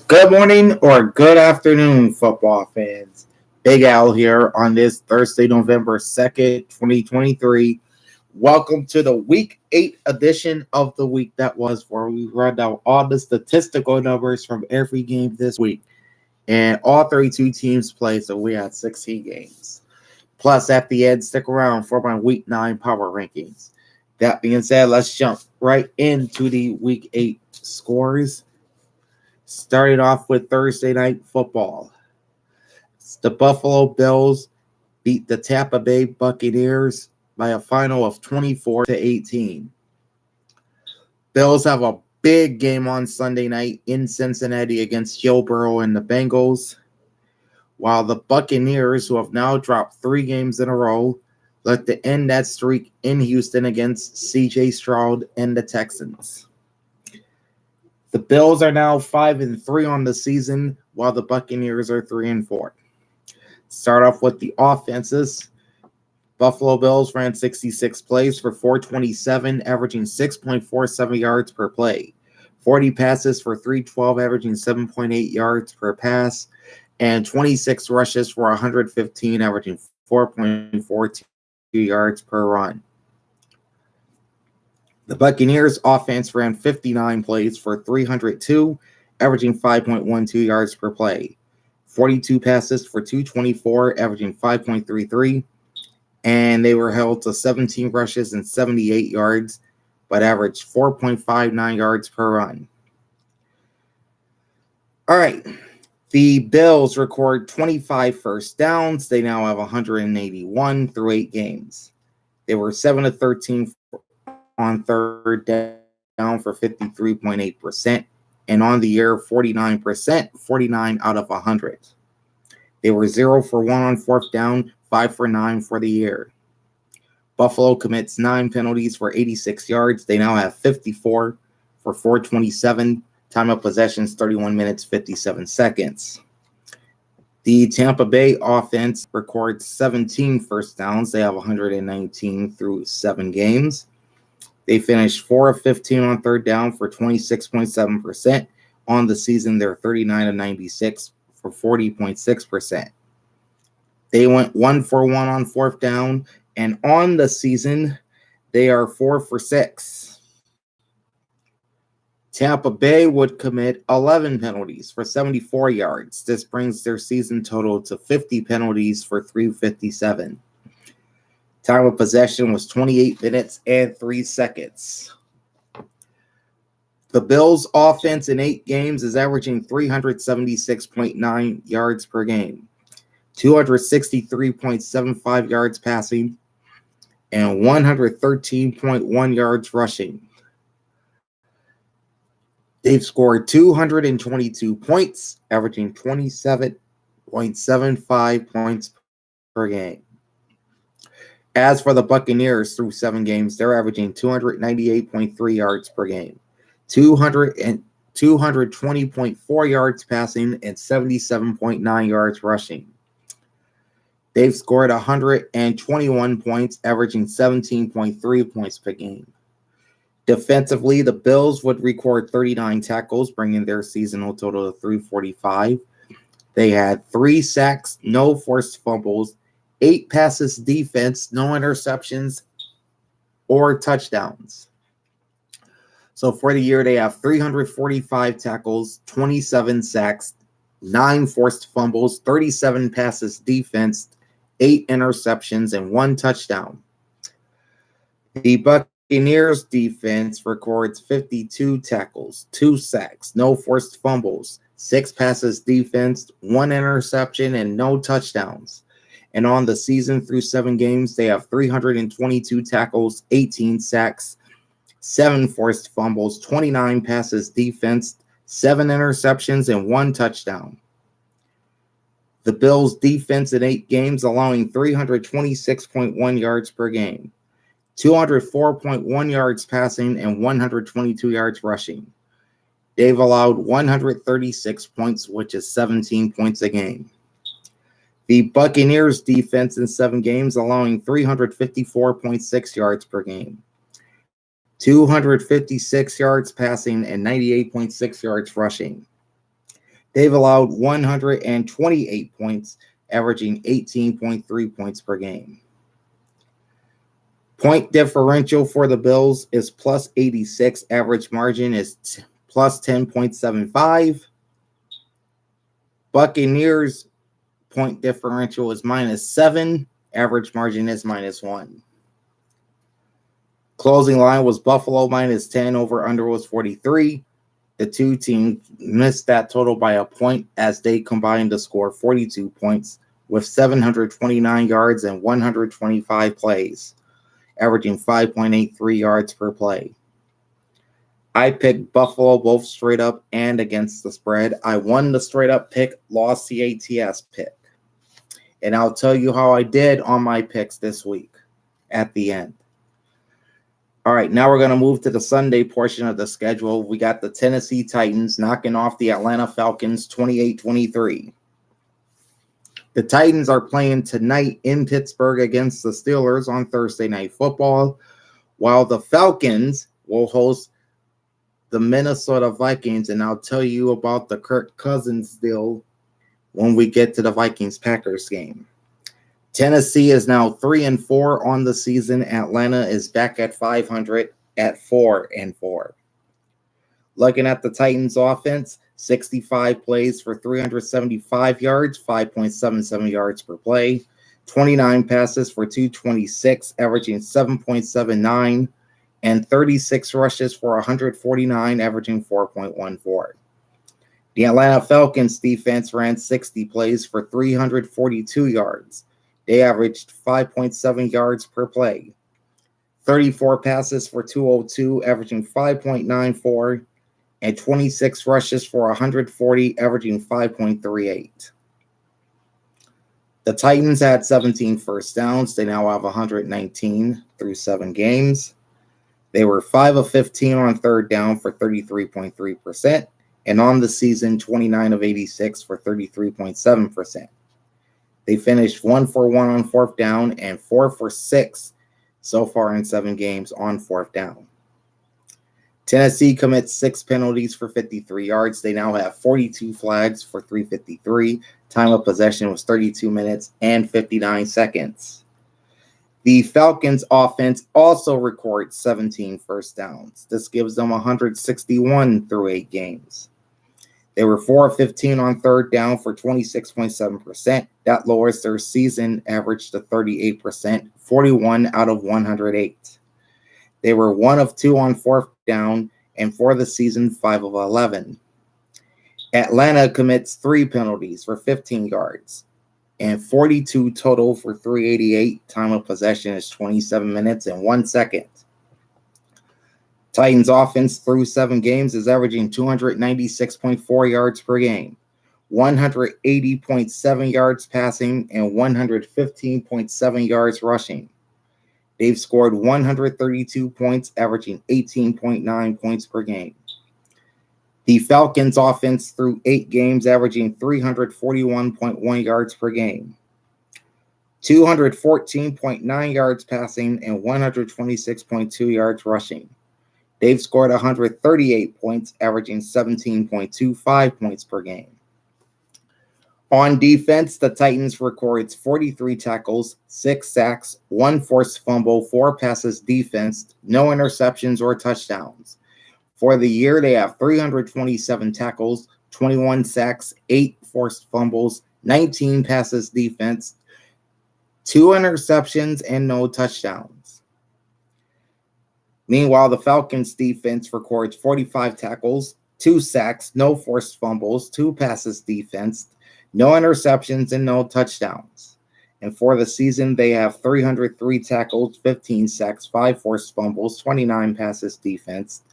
Good morning or good afternoon, football fans. Big Al here on this Thursday, November 2nd, 2023. Welcome to the Week 8 edition of the week that was, where we run down all the statistical numbers from every game this week. And all 32 teams played, so we had 16 games. Plus, at the end, stick around for my Week 9 power rankings. That being said, let's jump right into the Week 8 scores. Started off with Thursday night football. The Buffalo Bills beat the Tampa Bay Buccaneers by a final of 24-18. Bills have a big game on Sunday night in Cincinnati against Joe Burrow and the Bengals, while the Buccaneers, who have now dropped 3 games in a row, look to end that streak in Houston against C.J. Stroud and the Texans. The Bills are now 5-3 on the season, while the Buccaneers are 3-4. Start off with the offenses. Buffalo Bills ran 66 plays for 427, averaging 6.47 yards per play. 40 passes for 312, averaging 7.8 yards per pass, and 26 rushes for 115, averaging 4.42 yards per run. The Buccaneers offense ran 59 plays for 302, averaging 5.12 yards per play. 42 passes for 224, averaging 5.33, and they were held to 17 rushes and 78 yards, but averaged 4.59 yards per run. All right. The Bills record 25 first downs. They now have 181 through 8 games. They were 7-13 on third down for 53.8%, and on the year 49%, 49 out of 100. They were 0 for 1 on fourth down, 5 for 9 for the year. Buffalo commits 9 penalties for 86 yards. They now have 54 for 427. Time of possession is 31 minutes, 57 seconds. The Tampa Bay offense records 17 first downs. They have 119 through 7 games. They finished 4 of 15 on third down for 26.7%. On the season, they're 39 of 96 for 40.6%. They went 1 for 1 on fourth down, and on the season, they are 4 for 6. Tampa Bay would commit 11 penalties for 74 yards. This brings their season total to 50 penalties for 357. Time of possession was 28 minutes and 3 seconds. The Bills' offense in 8 games is averaging 376.9 yards per game, 263.75 yards passing, and 113.1 yards rushing. They've scored 222 points, averaging 27.75 points per game. As for the Buccaneers, through 7 games, they're averaging 298.3 yards per game, 220.4 yards passing, and 77.9 yards rushing. They've scored 121 points, averaging 17.3 points per game. Defensively, the Bills would record 39 tackles, bringing their seasonal total to 345. They had 3 sacks, no forced fumbles, 8 passes defense, no interceptions or touchdowns. So for the year, they have 345 tackles, 27 sacks, 9 forced fumbles, 37 passes defense, 8 interceptions, and 1 touchdown. The Buccaneers defense records 52 tackles, 2 sacks, no forced fumbles, 6 passes defense, 1 interception, and no touchdowns. And on the season, through 7 games, they have 322 tackles, 18 sacks, 7 forced fumbles, 29 passes defense, 7 interceptions, and 1 touchdown. The Bills' defense in 8 games, allowing 326.1 yards per game, 204.1 yards passing, and 122 yards rushing. They've allowed 136 points, which is 17 points a game. The Buccaneers' defense in 7 games, allowing 354.6 yards per game, 256 yards passing, and 98.6 yards rushing. They've allowed 128 points, averaging 18.3 points per game. Point differential for the Bills is plus 86. Average margin is plus 10.75. Buccaneers point differential is -7. Average margin is -1. Closing line was Buffalo -10. Over under was 43. The two teams missed that total by a point as they combined to score 42 points with 729 yards and 125 plays, averaging 5.83 yards per play. I picked Buffalo both straight up and against the spread. I won the straight up pick, lost the ATS pick. And I'll tell you how I did on my picks this week at the end. All right, now we're going to move to the Sunday portion of the schedule. We got the Tennessee Titans knocking off the Atlanta Falcons 28-23. The Titans are playing tonight in Pittsburgh against the Steelers on Thursday Night Football, while the Falcons will host the Minnesota Vikings, and I'll tell you about the Kirk Cousins deal when we get to the Vikings-Packers game. Tennessee is now 3-4 on the season. Atlanta is back at 500 at 4-4. Looking at the Titans offense, 65 plays for 375 yards, 5.77 yards per play, 29 passes for 226, averaging 7.79, and 36 rushes for 149, averaging 4.14. The Atlanta Falcons defense ran 60 plays for 342 yards. They averaged 5.7 yards per play, 34 passes for 202, averaging 5.94, and 26 rushes for 140, averaging 5.38. The Titans had 17 first downs. They now have 119 through 7 games. They were 5 of 15 on third down for 33.3%, and on the season, 29 of 86 for 33.7%. They finished 1 for 1 on fourth down and 4 for 6 so far in 7 games on fourth down. Tennessee commits 6 penalties for 53 yards. They now have 42 flags for 353. Time of possession was 32 minutes and 59 seconds. The Falcons offense also records 17 first downs. This gives them 161 through 8 games. They were 4 of 15 on third down for 26.7%. That lowers their season average to 38%, 41 out of 108. They were 1 of 2 on fourth down, and for the season, 5 of 11. Atlanta commits 3 penalties for 15 yards and 42 total for 388. Time of possession is 27 minutes and 1 second. Titans offense through 7 games is averaging 296.4 yards per game, 180.7 yards passing, and 115.7 yards rushing. They've scored 132 points, averaging 18.9 points per game. The Falcons offense through 8 games, averaging 341.1 yards per game, 214.9 yards passing, and 126.2 yards rushing. They've scored 138 points, averaging 17.25 points per game. On defense, the Titans records 43 tackles, 6 sacks, 1 forced fumble, 4 passes defensed, no interceptions or touchdowns. For the year, they have 327 tackles, 21 sacks, 8 forced fumbles, 19 passes defensed, 2 interceptions, and no touchdowns. Meanwhile, the Falcons defense records 45 tackles, 2 sacks, no forced fumbles, 2 passes defensed, no interceptions, and no touchdowns. And for the season, they have 303 tackles, 15 sacks, 5 forced fumbles, 29 passes defensed,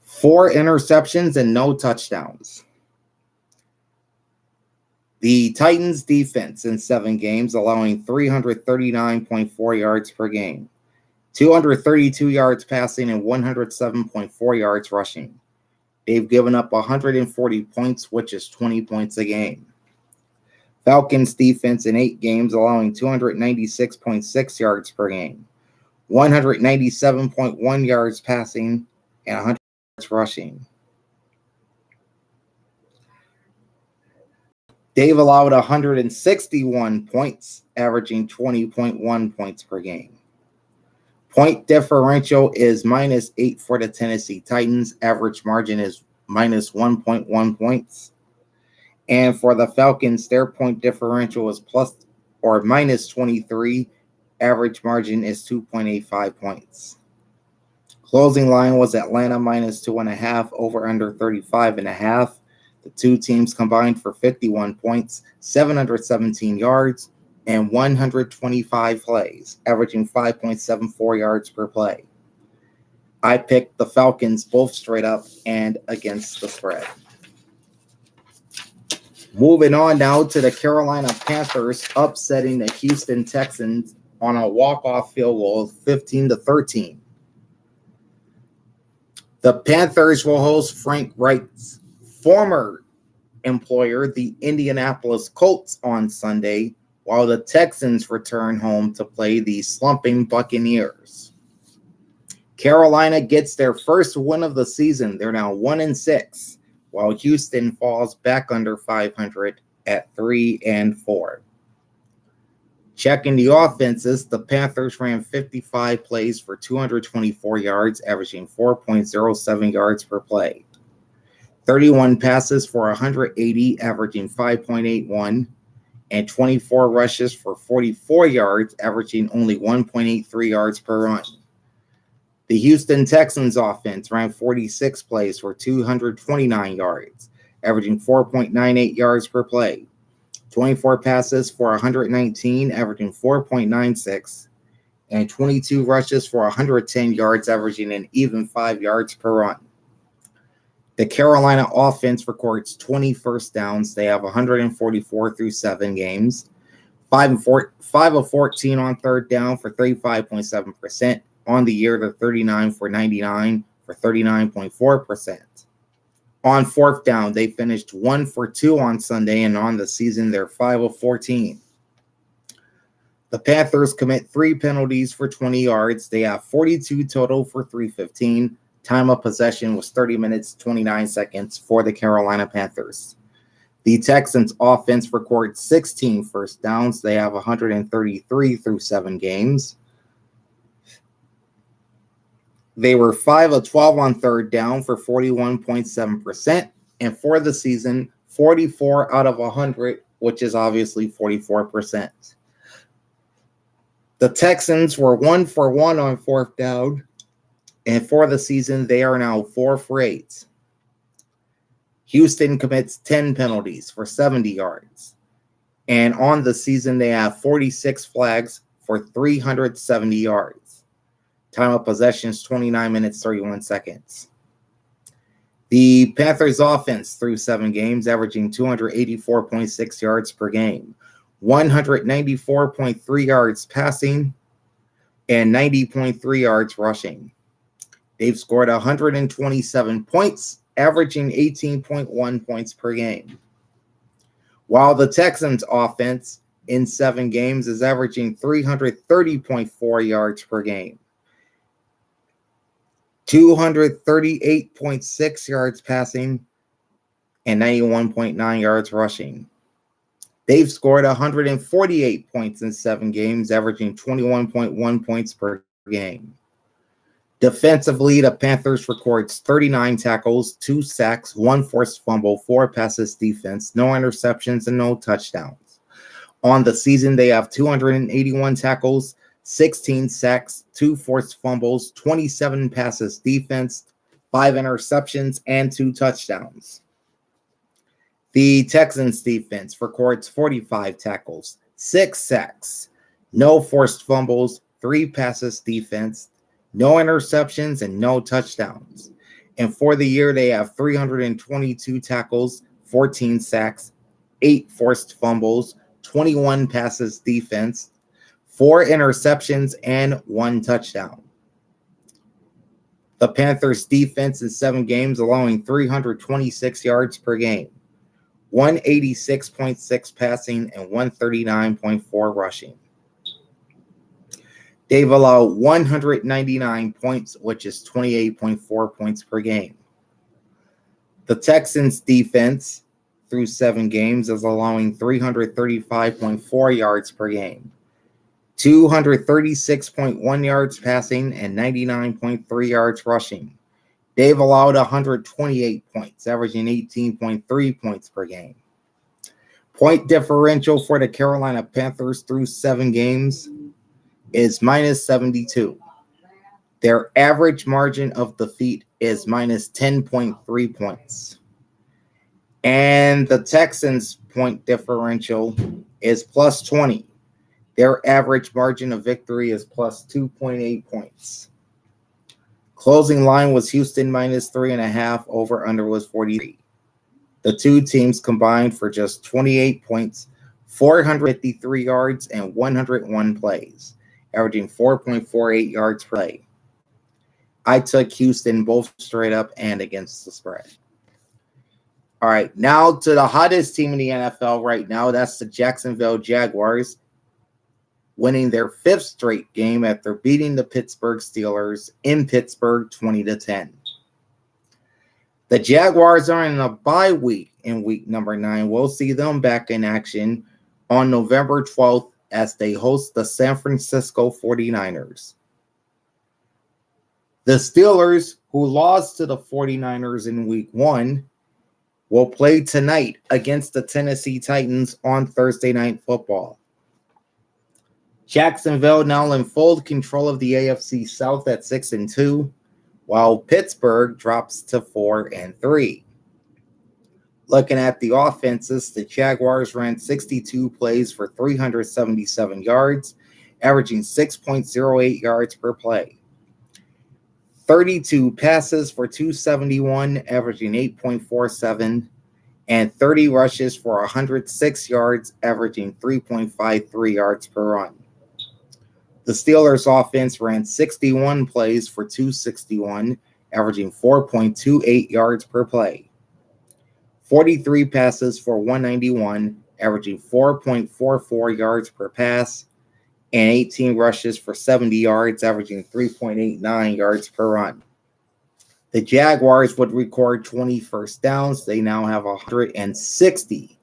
4 interceptions, and no touchdowns. The Titans defense in 7 games, allowing 339.4 yards per game, 232 yards passing, and 107.4 yards rushing. They've given up 140 points, which is 20 points a game. Falcons defense in 8 games, allowing 296.6 yards per game, 197.1 yards passing, and 100 yards rushing. They've allowed 161 points, averaging 20.1 points per game. Point differential is -8 for the Tennessee Titans. Average margin is -1.1 points. And for the Falcons, their point differential is plus or -23. Average margin is 2.85 points. Closing line was Atlanta -2.5, over under 35.5. The two teams combined for 51 points, 717 yards, and 125 plays, averaging 5.74 yards per play. I picked the Falcons both straight up and against the spread. Moving on now to the Carolina Panthers upsetting the Houston Texans on a walk-off field goal, 15-13. The Panthers will host Frank Reich's former employer, the Indianapolis Colts, on Sunday, while the Texans return home to play the slumping Buccaneers. Carolina gets their first win of the season. They're now 1-6, while Houston falls back under 500 at 3-4. Checking the offenses, the Panthers ran 55 plays for 224 yards, averaging 4.07 yards per play. 31 passes for 180, averaging 5.81, and 24 rushes for 44 yards, averaging only 1.83 yards per run. The Houston Texans offense ran 46 plays for 229 yards, averaging 4.98 yards per play. 24 passes for 119, averaging 4.96, and 22 rushes for 110 yards, averaging an even 5 yards per run. The Carolina offense records 20 first downs. They have 144 through 7 games. 5 of 14 on third down for 35.7%. On the year, they're 39 for 99 for 39.4%. On fourth down, they finished 1 for 2 on Sunday, and on the season, they're 5 of 14. The Panthers commit 3 penalties for 20 yards. They have 42 total for 315. Time of possession was 30 minutes, 29 seconds for the Carolina Panthers. The Texans offense records 16 first downs. They have 133 through 7 games. They were 5 of 12 on third down for 41.7%. And for the season, 44 out of 100, which is obviously 44%. The Texans were 1 for 1 on fourth down. And for the season, they are now 4 for 8. Houston commits 10 penalties for 70 yards. And on the season, they have 46 flags for 370 yards. Time of possession is 29 minutes, 31 seconds. The Panthers offense through 7 games, averaging 284.6 yards per game, 194.3 yards passing, and 90.3 yards rushing. They've scored 127 points, averaging 18.1 points per game. While the Texans offense in 7 games is averaging 330.4 yards per game, 238.6 yards passing, and 91.9 yards rushing. They've scored 148 points in 7 games, averaging 21.1 points per game. Defensively, the Panthers records 39 tackles, 2 sacks, 1 forced fumble, 4 passes defense, no interceptions, and no touchdowns. On the season, they have 281 tackles, 16 sacks, 2 forced fumbles, 27 passes defense, 5 interceptions, and 2 touchdowns. The Texans defense records 45 tackles, 6 sacks, no forced fumbles, 3 passes defense, no interceptions, and no touchdowns. And for the year, they have 322 tackles, 14 sacks, 8 forced fumbles, 21 passes defense, 4 interceptions, and 1 touchdown. The Panthers defense in 7 games, allowing 326 yards per game, 186.6 passing, and 139.4 rushing. They've allowed 199 points, which is 28.4 points per game. The Texans defense through 7 games is allowing 335.4 yards per game, 236.1 yards passing, and 99.3 yards rushing. They've allowed 128 points, averaging 18.3 points per game. Point differential for the Carolina Panthers through 7 games is minus 72. Their average margin of defeat is minus 10.3 points. And the Texans' point differential is plus 20. Their average margin of victory is plus 2.8 points. Closing line was Houston minus 3.5. Over under was 43. The two teams combined for just 28 points, 453 yards, and 101 plays, averaging 4.48 yards per play. I took Houston both straight up and against the spread. All right, now to the hottest team in the NFL right now. That's the Jacksonville Jaguars, winning their 5th straight game after beating the Pittsburgh Steelers in Pittsburgh 20-10. The Jaguars are in a bye week in week number 9. We'll see them back in action on November 12th as they host the San Francisco 49ers. The Steelers, who lost to the 49ers in week 1, will play tonight against the Tennessee Titans on Thursday Night Football. Jacksonville now in full control of the AFC South at 6-2, while Pittsburgh drops to 4-3. Looking at the offenses, the Jaguars ran 62 plays for 377 yards, averaging 6.08 yards per play. 32 passes for 271, averaging 8.47, and 30 rushes for 106 yards, averaging 3.53 yards per run. The Steelers' offense ran 61 plays for 261, averaging 4.28 yards per play. 43 passes for 191, averaging 4.44 yards per pass, and 18 rushes for 70 yards, averaging 3.89 yards per run. The Jaguars would record 20 first downs. They now have 160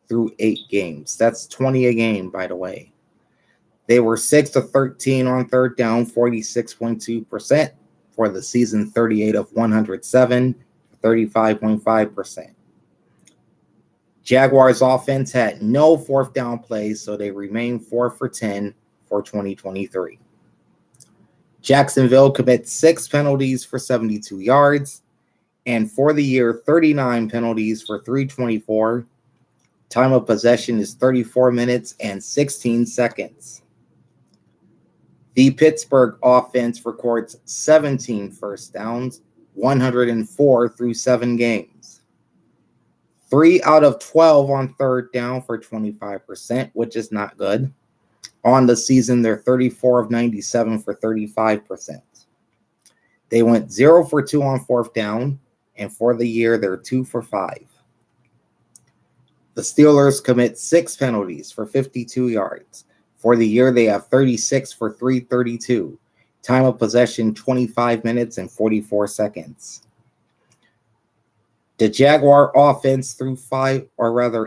through 8 games. That's 20 a game, by the way. They were 6-13 on third down, 46.2% for the season, 38 of 107, 35.5%. Jaguars offense had no 4th down plays, so they remain 4 for 10 for 2023. Jacksonville commits 6 penalties for 72 yards, and for the year, 39 penalties for 324. Time of possession is 34 minutes and 16 seconds. The Pittsburgh offense records 17 first downs, 104 through 7 games. 3 out of 12 on third down for 25%, which is not good. On the season, they're 34 of 97 for 35%. They went 0 for 2 on 4th down, and for the year, they're 2 for 5. The Steelers commit 6 penalties for 52 yards. For the year, they have 36 for 332. Time of possession, 25 minutes and 44 seconds. The Jaguar offense through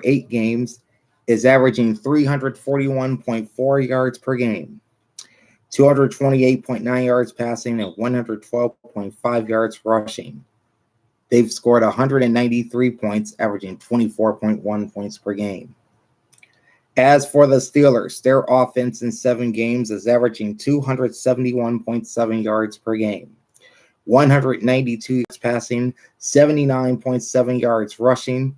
8 games is averaging 341.4 yards per game, 228.9 yards passing, and 112.5 yards rushing. They've scored 193 points, averaging 24.1 points per game. As for the Steelers, their offense in 7 games is averaging 271.7 yards per game, 192 yards passing, 79.7 yards rushing.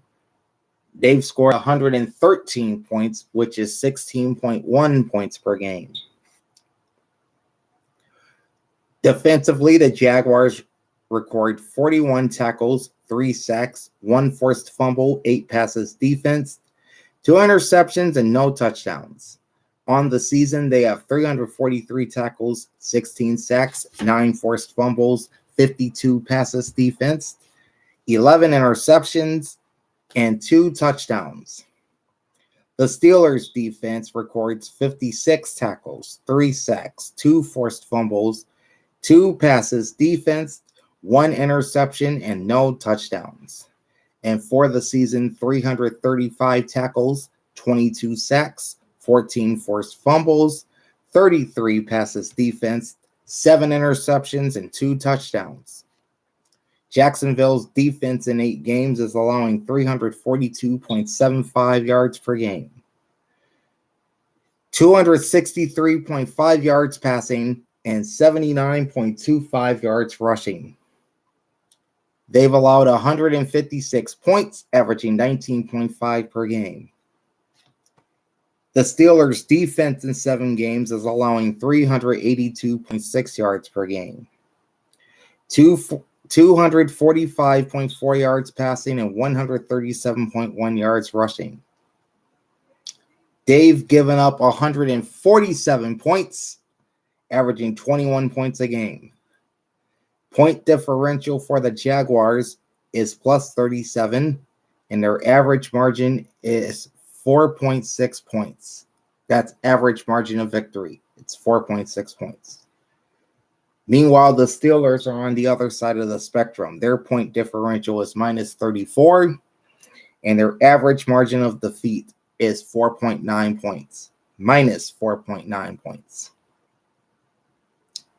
They've scored 113 points, which is 16.1 points per game. Defensively, the Jaguars record 41 tackles, 3 sacks, 1 forced fumble, 8 passes defense, 2 interceptions, and no touchdowns. On the season, they have 343 tackles, 16 sacks, 9 forced fumbles, 52 passes defense, 11 interceptions, and 2 touchdowns. The Steelers' defense records 56 tackles, 3 sacks, 2 forced fumbles, 2 passes defense, 1 interception, and no touchdowns. And for the season, 335 tackles, 22 sacks, 14 forced fumbles, 33 passes defense, 7 interceptions, and 2 touchdowns. Jacksonville's defense in 8 games is allowing 342.75 yards per game, 263.5 yards passing, and 79.25 yards rushing. They've allowed 156 points, averaging 19.5 per game. The Steelers' defense in 7 games is allowing 382.6 yards per game, 245.4 yards passing, and 137.1 yards rushing. They've given up 147 points, averaging 21 points a game. Point differential for the Jaguars is plus 37, and their average margin is 4.6 points. That's average margin of victory. It's 4.6 points. Meanwhile, the Steelers are on the other side of the spectrum. Their point differential is minus 34, and their average margin of defeat is 4.9 points. Minus 4.9 points.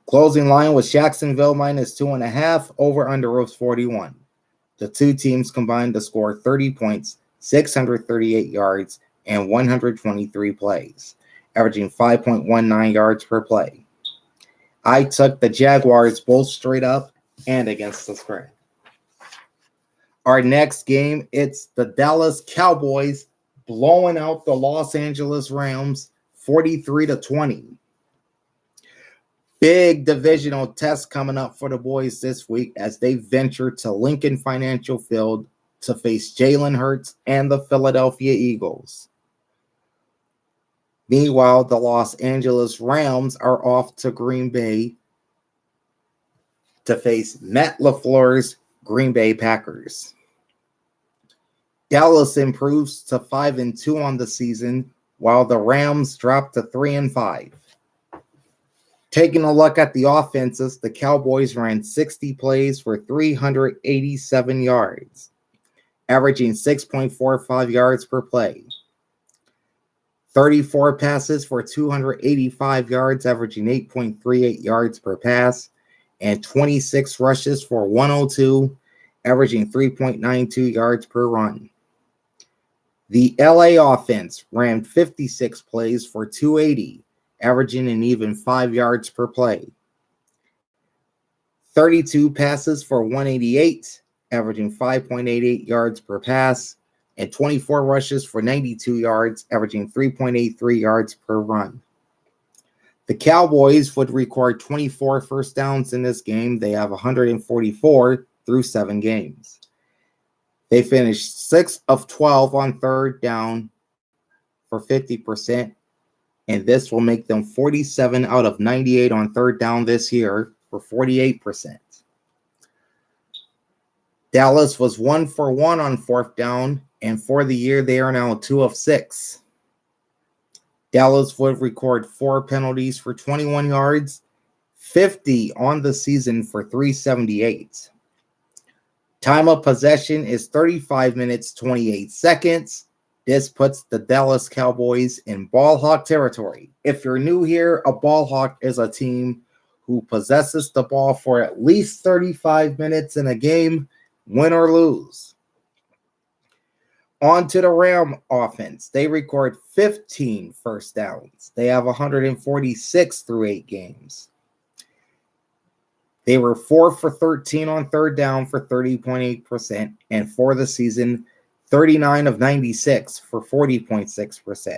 Closing line was Jacksonville minus 2.5, over under was 41. The two teams combined to score 30 points, 638 yards, and 123 plays, averaging 5.19 yards per play. I took the Jaguars both straight up and against the spread. Our next game, it's the Dallas Cowboys blowing out the Los Angeles Rams 43-20. Big divisional test coming up for the boys this week as they venture to Lincoln Financial Field to face Jalen Hurts and the Philadelphia Eagles. Meanwhile, the Los Angeles Rams are off to Green Bay to face Matt LaFleur's Green Bay Packers. Dallas improves to 5-2 on the season, while the Rams drop to 3-5. Taking a look at the offenses, the Cowboys ran 60 plays for 387 yards, averaging 6.45 yards per play. 34 passes for 285 yards, averaging 8.38 yards per pass, and 26 rushes for 102, averaging 3.92 yards per run. The LA offense ran 56 plays for 280, averaging an even 5 yards per play. 32 passes for 188, averaging 5.88 yards per pass, and 24 rushes for 92 yards, averaging 3.83 yards per run. The Cowboys would record 24 first downs in this game. They have 144 through 7 games. They finished 6 of 12 on third down for 50%, and this will make them 47 out of 98 on third down this year for 48%. Dallas was 1 for 1 on fourth down, and for the year, they are now 2 of 6. Dallas would record 4 penalties for 21 yards, 50 on the season for 378. Time of possession is 35 minutes, 28 seconds. This puts the Dallas Cowboys in ball hawk territory. If you're new here, a ball hawk is a team who possesses the ball for at least 35 minutes in a game, win or lose. On to the Ram offense. They record 15 first downs. They have 146 through 8 games. They were 4 for 13 on third down for 30.8%, and for the season, 39 of 96 for 40.6%.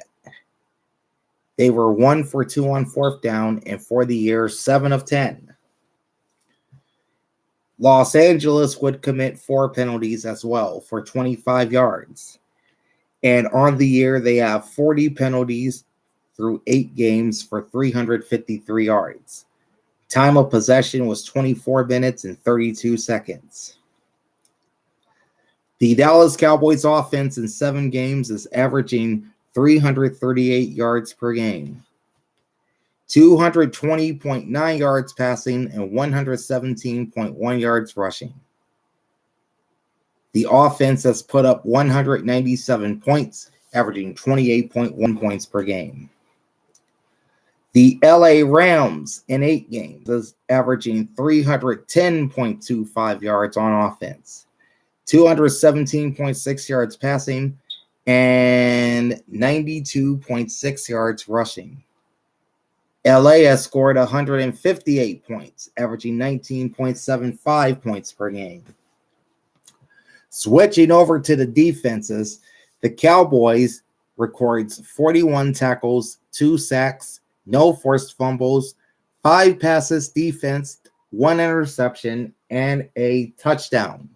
They were 1 for 2 on fourth down, and for the year, 7 of 10. Los Angeles would commit 4 penalties as well for 25 yards. And on the year, they have 40 penalties through 8 games for 353 yards. Time of possession was 24 minutes and 32 seconds. The Dallas Cowboys offense in 7 games is averaging 338 yards per game, 220.9 yards passing, and 117.1 yards rushing. The offense has put up 197 points, averaging 28.1 points per game. The LA Rams in 8 games is averaging 310.25 yards on offense, 217.6 yards passing, and 92.6 yards rushing. LA has scored 158 points, averaging 19.75 points per game. Switching over to the defenses, the Cowboys records 41 tackles, 2 sacks, no forced fumbles, 5 passes defensed, 1 interception, and a touchdown.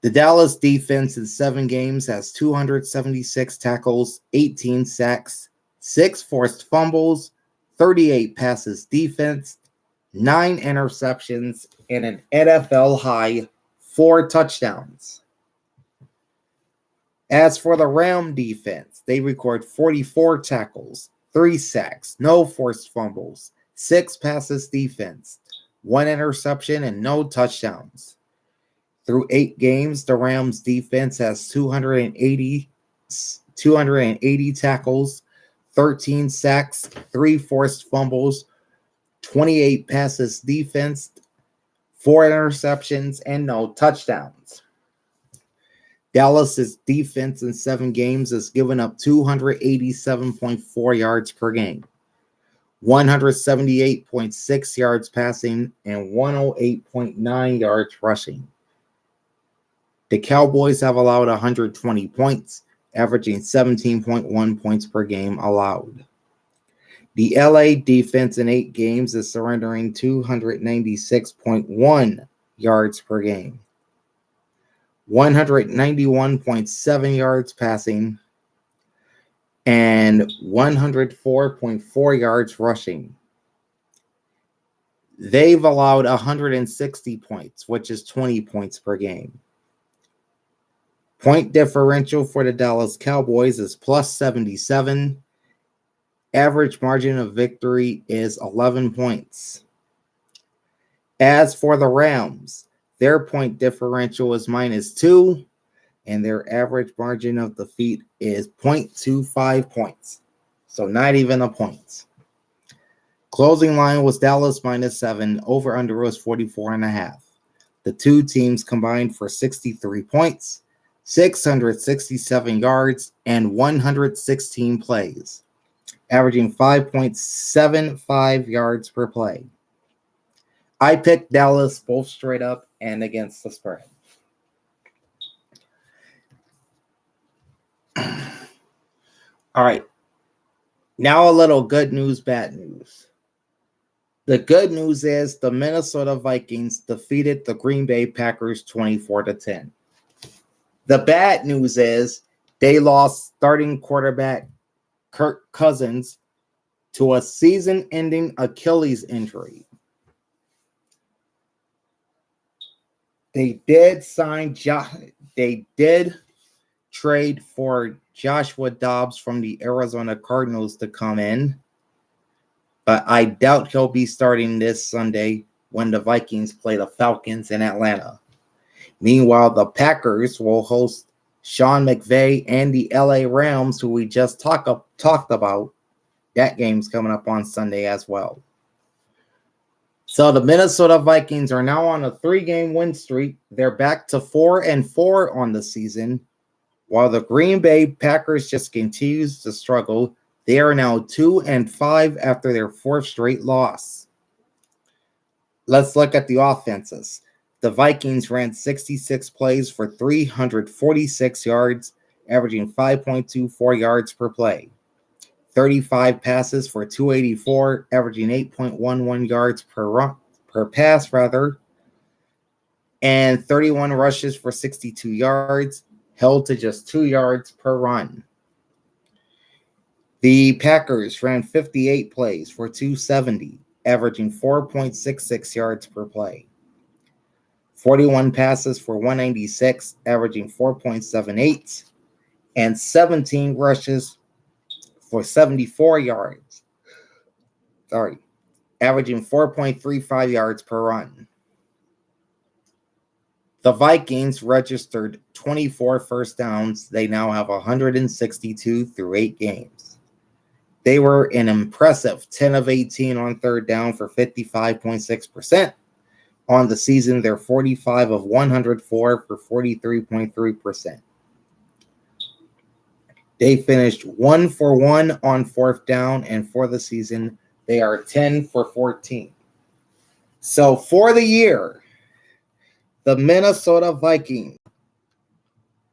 The Dallas defense in 7 games has 276 tackles, 18 sacks, 6 forced fumbles, 38 passes defensed, 9 interceptions, and an NFL high 4 touchdowns. As for the Ram defense, they record 44 tackles, 3 sacks, no forced fumbles, 6 passes defensed, 1 interception, and no touchdowns. Through 8 games, the Rams defense has 280 tackles, 13 sacks, 3 forced fumbles, 28 passes defensed, 4 interceptions, and no touchdowns. Dallas's defense in 7 games has given up 287.4 yards per game, 178.6 yards passing, and 108.9 yards rushing. The Cowboys have allowed 120 points, averaging 17.1 points per game allowed. The LA defense in 8 games is surrendering 296.1 yards per game, 191.7 yards passing, and 104.4 yards rushing. They've allowed 160 points, which is 20 points per game. Point differential for the Dallas Cowboys is plus 77. Average margin of victory is 11 points. As for the Rams, their point differential is -2, and their average margin of defeat is 0.25 points. So not even a point. Closing line was Dallas -7. Over-under was 44.5. The two teams combined for 63 points, 667 yards, and 116 plays, averaging 5.75 yards per play. I picked Dallas both straight up and against the spread. All right. Now a little good news, bad news. The good news is the Minnesota Vikings defeated the Green Bay Packers 24-10. The bad news is they lost starting quarterback Kirk Cousins to a season-ending Achilles injury. They did trade for Joshua Dobbs from the Arizona Cardinals to come in, but I doubt he'll be starting this Sunday when the Vikings play the Falcons in Atlanta. Meanwhile, the Packers will host Sean McVay and the LA Rams, who we just talked about. That game's coming up on Sunday as well. So the Minnesota Vikings are now on a 3-game win streak. They're back to 4-4 on the season, while the Green Bay Packers just continues to struggle. They are now 2-5 after their 4th straight loss. Let's look at the offenses. The Vikings ran 66 plays for 346 yards, averaging 5.24 yards per play. 35 passes for 284, averaging 8.11 yards per pass, and 31 rushes for 62 yards, held to just 2 yards per run. The Packers ran 58 plays for 270, averaging 4.66 yards per play. 41 passes for 196, averaging 4.78, and 17 rushes for 74 yards. Averaging 4.35 yards per run. The Vikings registered 24 first downs. They now have 162 through 8 games. They were an impressive 10 of 18 on third down for 55.6%. On the season, they're 45 of 104 for 43.3%. They finished 1 for 1 on fourth down, and for the season, they are 10 for 14. So for the year, the Minnesota Vikings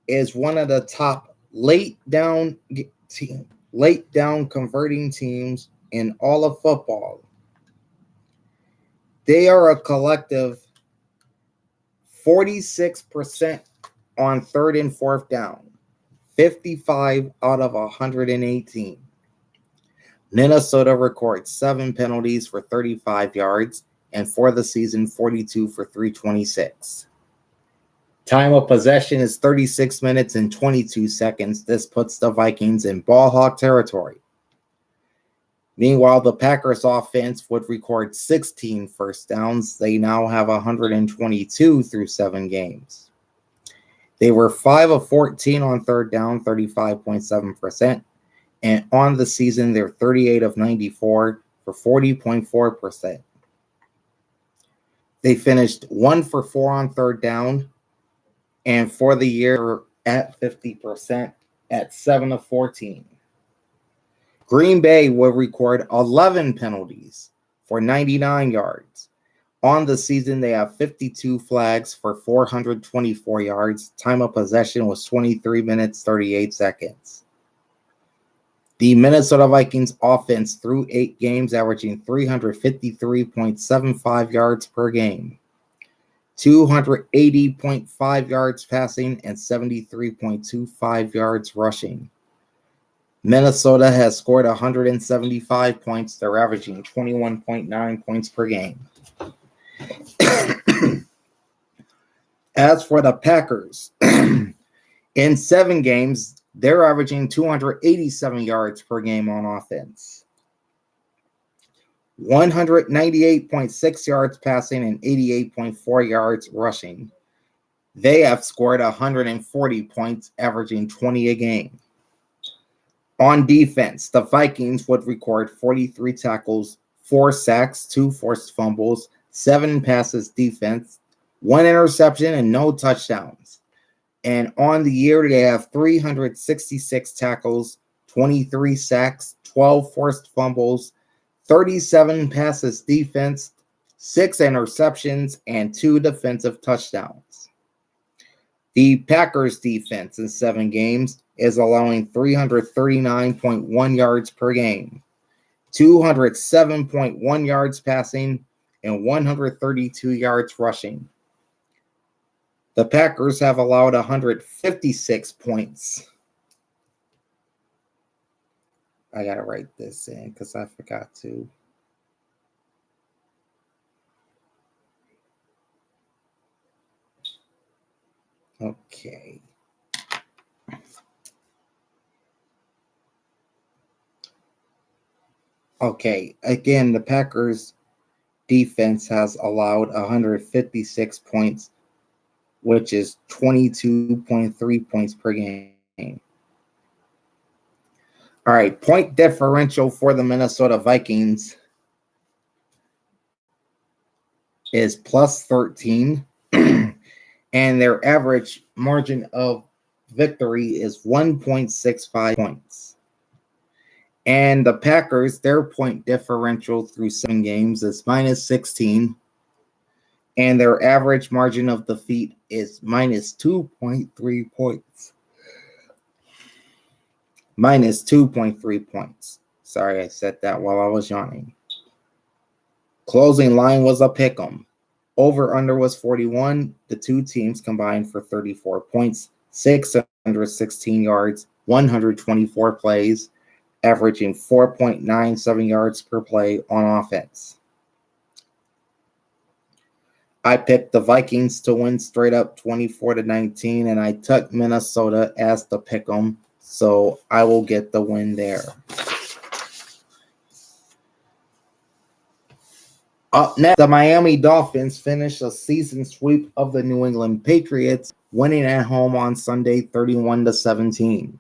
is one of the top late down converting teams in all of football. They are a collective 46% on third and fourth down, 55 out of 118. Minnesota records 7 penalties for 35 yards, and for the season, 42 for 326. Time of possession is 36 minutes and 22 seconds. This puts the Vikings in ball hawk territory. Meanwhile, the Packers offense would record 16 first downs. They now have 122 through 7 games. They were 5 of 14 on third down, 35.7%. And on the season, they're 38 of 94 for 40.4%. They finished 1 for 4 on third down. And for the year, at 50% at 7 of 14. Green Bay will record 11 penalties for 99 yards. On the season, they have 52 flags for 424 yards. Time of possession was 23 minutes, 38 seconds. The Minnesota Vikings offense through 8 games, averaging 353.75 yards per game. 280.5 yards passing and 73.25 yards rushing. Minnesota has scored 175 points. They're averaging 21.9 points per game. As for the Packers, in 7 games, they're averaging 287 yards per game on offense. 198.6 yards passing and 88.4 yards rushing. They have scored 140 points, averaging 20 a game. On defense, the Vikings would record 43 tackles, 4 sacks, 2 forced fumbles, 7 passes defense, 1 interception, and no touchdowns. And on the year, they have 366 tackles, 23 sacks, 12 forced fumbles, 37 passes defense, 6 interceptions, and 2 defensive touchdowns. The Packers defense in 7 games is allowing 339.1 yards per game, 207.1 yards passing, and 132 yards rushing. The Packers have allowed 156 points. I got to write this in because I forgot to. Okay. Okay. Again, the Packers defense has allowed 156 points, which is 22.3 points per game. All right, point differential for the Minnesota Vikings is plus 13, and their average margin of victory is 1.65 points. And the Packers, their point differential through 7 games is minus 16, and their average margin of defeat is minus 2.3 points. Minus 2.3 points. Sorry, I said that while I was yawning. Closing line was a pick'em. Over-under was 41. The 2 teams combined for 34 points, 616 yards, 124 plays, averaging 4.97 yards per play on offense. I picked the Vikings to win straight up 24-19, and I took Minnesota as the pick'em. So I will get the win there. Up next, the Miami Dolphins finished a season sweep of the New England Patriots, winning at home on Sunday 31-17.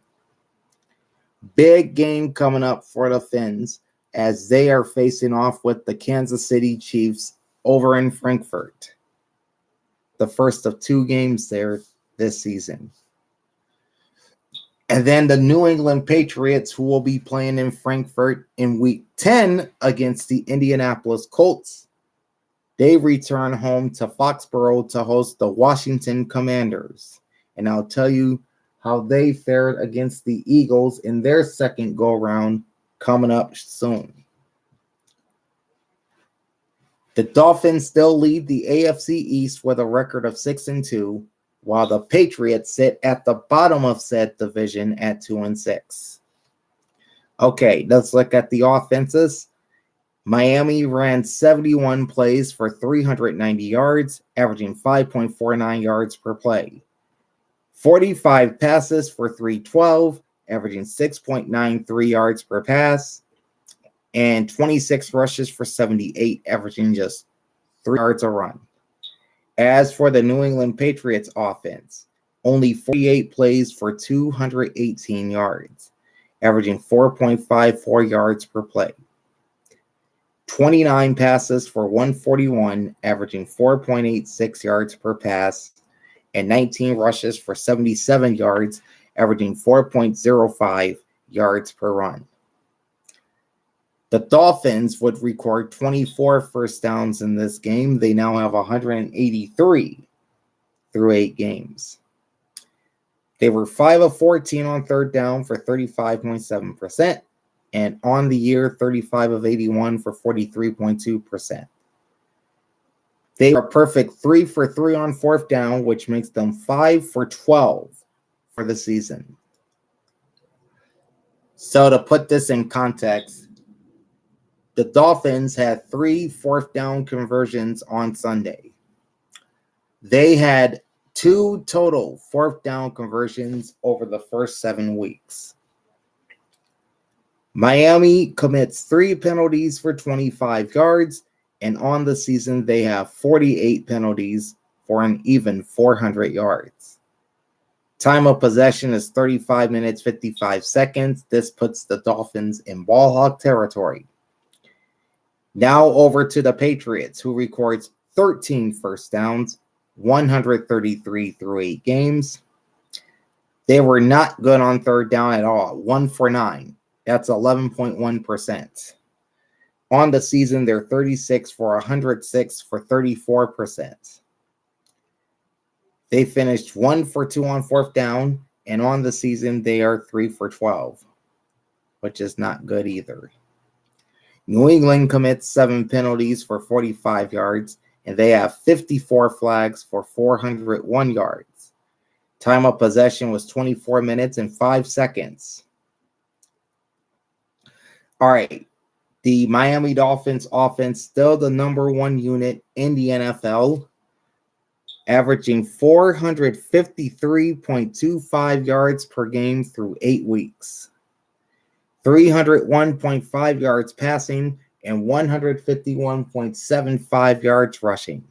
Big game coming up for the Fins as they are facing off with the Kansas City Chiefs over in Frankfurt. The first of two games there this season. And then the New England Patriots, who will be playing in Frankfurt in Week 10 against the Indianapolis Colts. They return home to Foxborough to host the Washington Commanders. And I'll tell you how they fared against the Eagles in their second go-round coming up soon. The Dolphins still lead the AFC East with a record of 6-2, while the Patriots sit at the bottom of said division at 2-6. Okay, let's look at the offenses. Miami ran 71 plays for 390 yards, averaging 5.49 yards per play. 45 passes for 312, averaging 6.93 yards per pass. And 26 rushes for 78, averaging just 3 yards a run. As for the New England Patriots offense, only 48 plays for 218 yards, averaging 4.54 yards per play. 29 passes for 141, averaging 4.86 yards per pass, and 19 rushes for 77 yards, averaging 4.05 yards per run. The Dolphins would record 24 first downs in this game. They now have 183 through 8 games. They were 5 of 14 on third down for 35.7%, and on the year, 35 of 81 for 43.2%. They are perfect 3 for 3 on fourth down, which makes them 5 for 12 for the season. So to put this in context, the Dolphins had 3 fourth down conversions on Sunday. They had 2 total fourth down conversions over the first 7 weeks. Miami commits 3 penalties for 25 yards, and on the season they have 48 penalties for an even 400 yards. Time of possession is 35 minutes, 55 seconds. This puts the Dolphins in ball hog territory. Now over to the Patriots, who records 13 first downs, 133 through 8 games. They were not good on third down at all, 1 for 9. That's 11.1%. On the season, they're 36 for 106 for 34%. They finished 1 for 2 on fourth down, and on the season, they are 3 for 12, which is not good either. New England commits 7 penalties for 45 yards, and they have 54 flags for 401 yards. Time of possession was 24 minutes and 5 seconds. All right, the Miami Dolphins offense, still the number 1 unit in the NFL, averaging 453.25 yards per game through 8 weeks. 301.5 yards passing, and 151.75 yards rushing.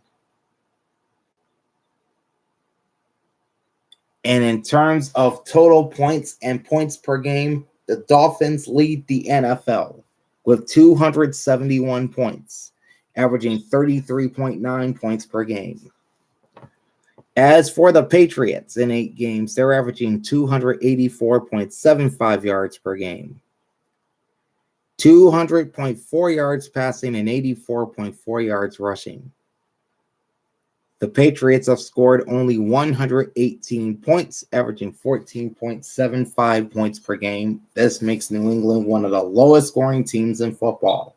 And in terms of total points and points per game, the Dolphins lead the NFL with 271 points, averaging 33.9 points per game. As for the Patriots in 8 games, they're averaging 284.75 yards per game. 200.4 yards passing and 84.4 yards rushing. The Patriots have scored only 118 points, averaging 14.75 points per game. This makes New England one of the lowest scoring teams in football.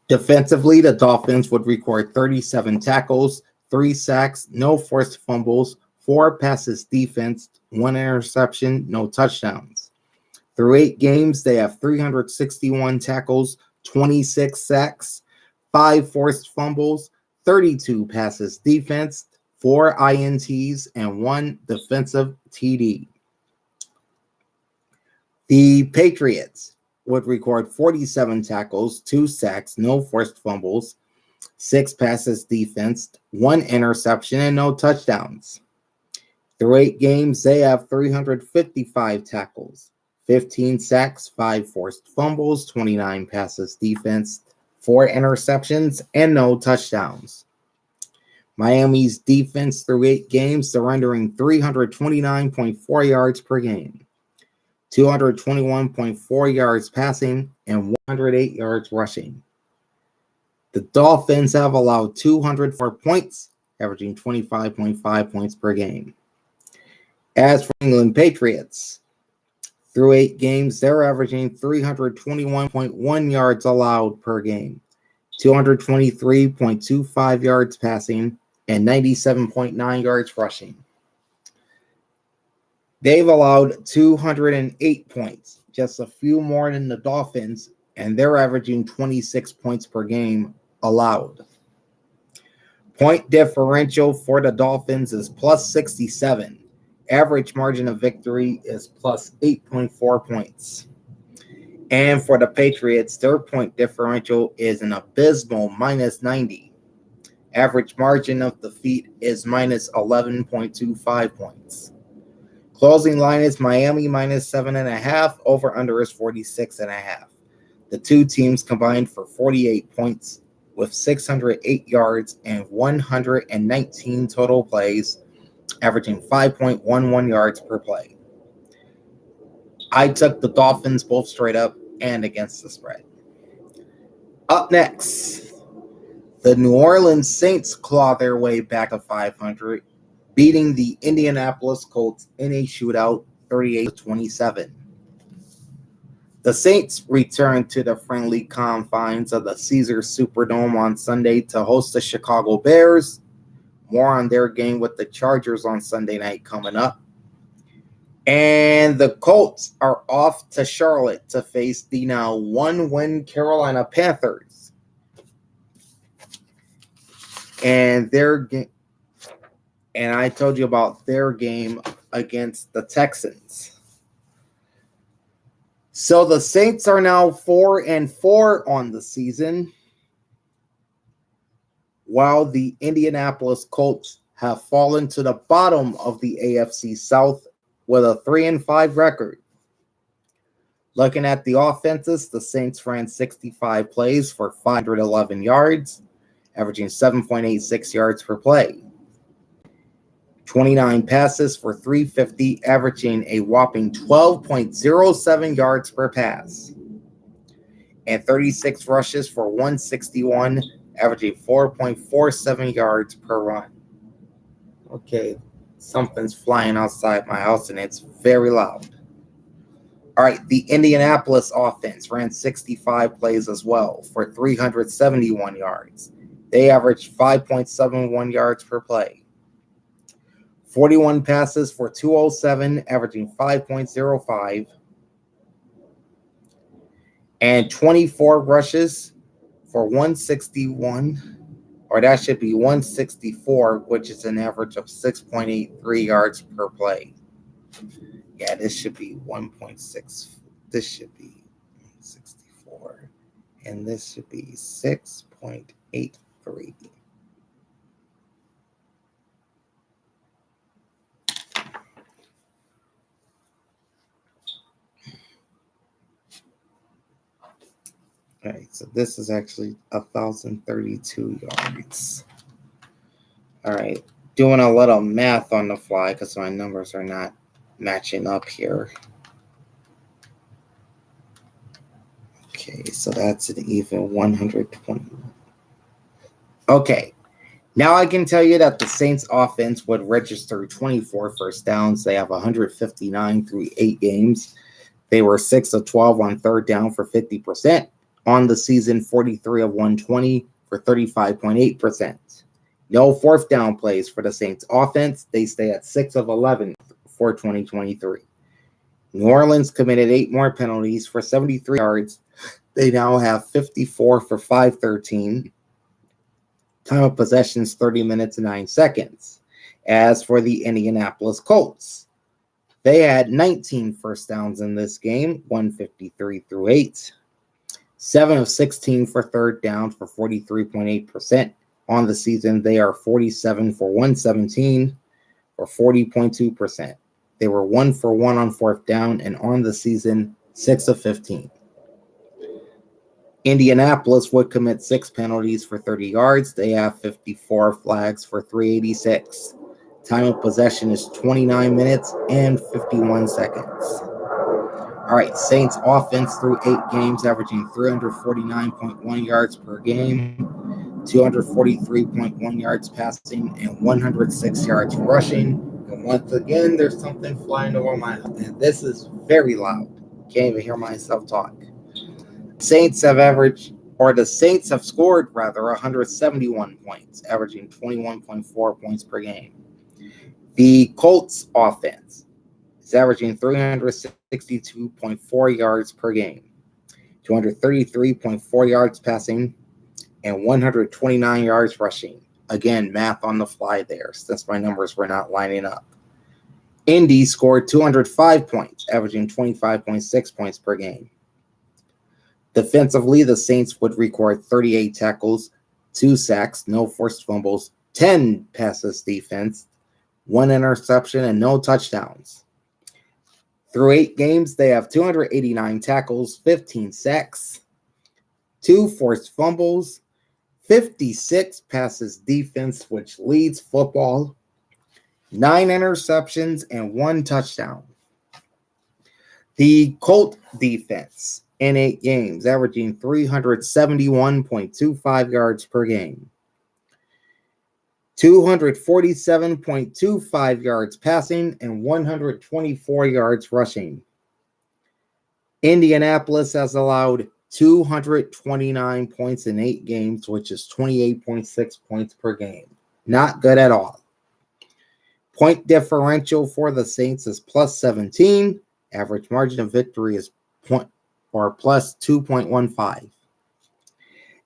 Defensively, the Dolphins would record 37 tackles, 3 sacks, no forced fumbles, 4 passes defense, 1 interception, no touchdowns. Through 8 games, they have 361 tackles, 26 sacks, 5 forced fumbles, 32 passes defense, 4 INTs, and 1 defensive TD. The Patriots would record 47 tackles, 2 sacks, no forced fumbles, 6 passes defensed, 1 interception, and no touchdowns. Through 8 games, they have 355 tackles, 15 sacks, 5 forced fumbles, 29 passes defensed, 4 interceptions, and no touchdowns. Miami's defense through 8 games, surrendering 329.4 yards per game, 221.4 yards passing, and 108 yards rushing. The Dolphins have allowed 204 points, averaging 25.5 points per game. As for England Patriots, through 8 games, they're averaging 321.1 yards allowed per game, 223.25 yards passing, and 97.9 yards rushing. They've allowed 208 points, just a few more than the Dolphins, and they're averaging 26 points per game allowed. Point differential for the Dolphins is plus 67. Average margin of victory is plus 8.4 points. And for the Patriots, their point differential is an abysmal minus 90. Average margin of defeat is minus 11.25 points. Closing line is Miami minus 7.5. Over under is 46.5. The two teams combined for 48 points with 608 yards and 119 total plays, averaging 5.11 yards per play. I took the Dolphins both straight up and against the spread. Up next, the New Orleans Saints claw their way back to 500, beating the Indianapolis Colts in a shootout 38-27. The Saints returned to the friendly confines of the Caesars Superdome on Sunday to host the Chicago Bears. More on their game with the Chargers on Sunday night coming up. And the Colts are off to Charlotte to face the now 1-win Carolina Panthers. And I told you about their game against the Texans. So the Saints are now 4-4 on the season, while the Indianapolis Colts have fallen to the bottom of the AFC South with a 3-5 record. Looking at the offenses, the Saints ran 65 plays for 511 yards, averaging 7.86 yards per play. 29 passes for 350, averaging a whopping 12.07 yards per pass. And 36 rushes for 161, averaging 4.47 yards per run. Okay, something's flying outside my house and it's very loud. All right, the Indianapolis offense ran 65 plays as well for 371 yards. They averaged 5.71 yards per play. 41 passes for 207, averaging 5.05. And 24 rushes for 161, or that should be 164, which is an average of 6.83 yards per play. Yeah, this should be 1.6. This should be 164. And this should be 6.83. All right, so this is actually 1,032 yards. All right, doing a little math on the fly because my numbers are not matching up here. Okay, so that's an even 120. Okay, now I can tell you that the Saints offense would register 24 first downs. They have 159 through 8 games. They were 6 of 12 on third down for 50%. On the season, 43 of 120 for 35.8%. No fourth down plays for the Saints offense. They stay at 6 of 11 for 2023. New Orleans committed 8 more penalties for 73 yards. They now have 54 for 513. Time of possession is 30 minutes and 9 seconds. As for the Indianapolis Colts, They had 19 first downs in this game, 153 through 8. 7 of 16 for third down for 43.8%. On the season, they are 47 for 117 for 40.2%. They were 1 for 1 on fourth down, and on the season, 6 of 15. Indianapolis would commit 6 penalties for 30 yards. They have 54 flags for 386. Time of possession is 29 minutes and 51 seconds. All right, Saints offense through 8 games, averaging 349.1 yards per game, 243.1 yards passing, and 106 yards rushing. And once again, there's something flying over my head, and this is very loud. Can't even hear myself talk. The Saints have scored 171 points, averaging 21.4 points per game. The Colts offense is averaging 362.4 yards per game, 233.4 yards passing, and 129 yards rushing. Again, math on the fly there, since my numbers were not lining up. Indy scored 205 points, averaging 25.6 points per game. Defensively, the Saints would record 38 tackles, 2 sacks, no forced fumbles, 10 passes defense, 1 interception, and no touchdowns. Through 8 games, they have 289 tackles, 15 sacks, 2 forced fumbles, 56 passes defense, which leads football, 9 interceptions, and 1 touchdown. The Colt defense in 8 games, averaging 371.25 yards per game, 247.25 yards passing, and 124 yards rushing. Indianapolis has allowed 229 points in 8 games, which is 28.6 points per game. Not good at all. Point differential for the Saints is plus 17. Average margin of victory is plus 2.15.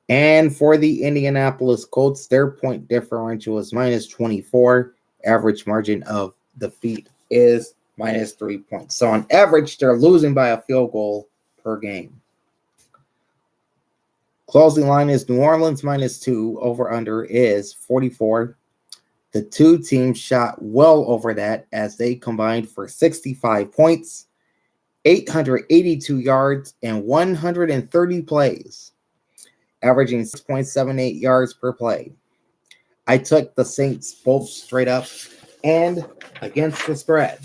And for the Indianapolis Colts, their point differential is minus 24. Average margin of defeat is minus 3 points. So on average, they're losing by a field goal per game. Closing line is New Orleans minus 2. Over under is 44. The 2 teams shot well over that as they combined for 65 points, 882 yards, and 130 plays, averaging 6.78 yards per play. I took the Saints both straight up and against the spread.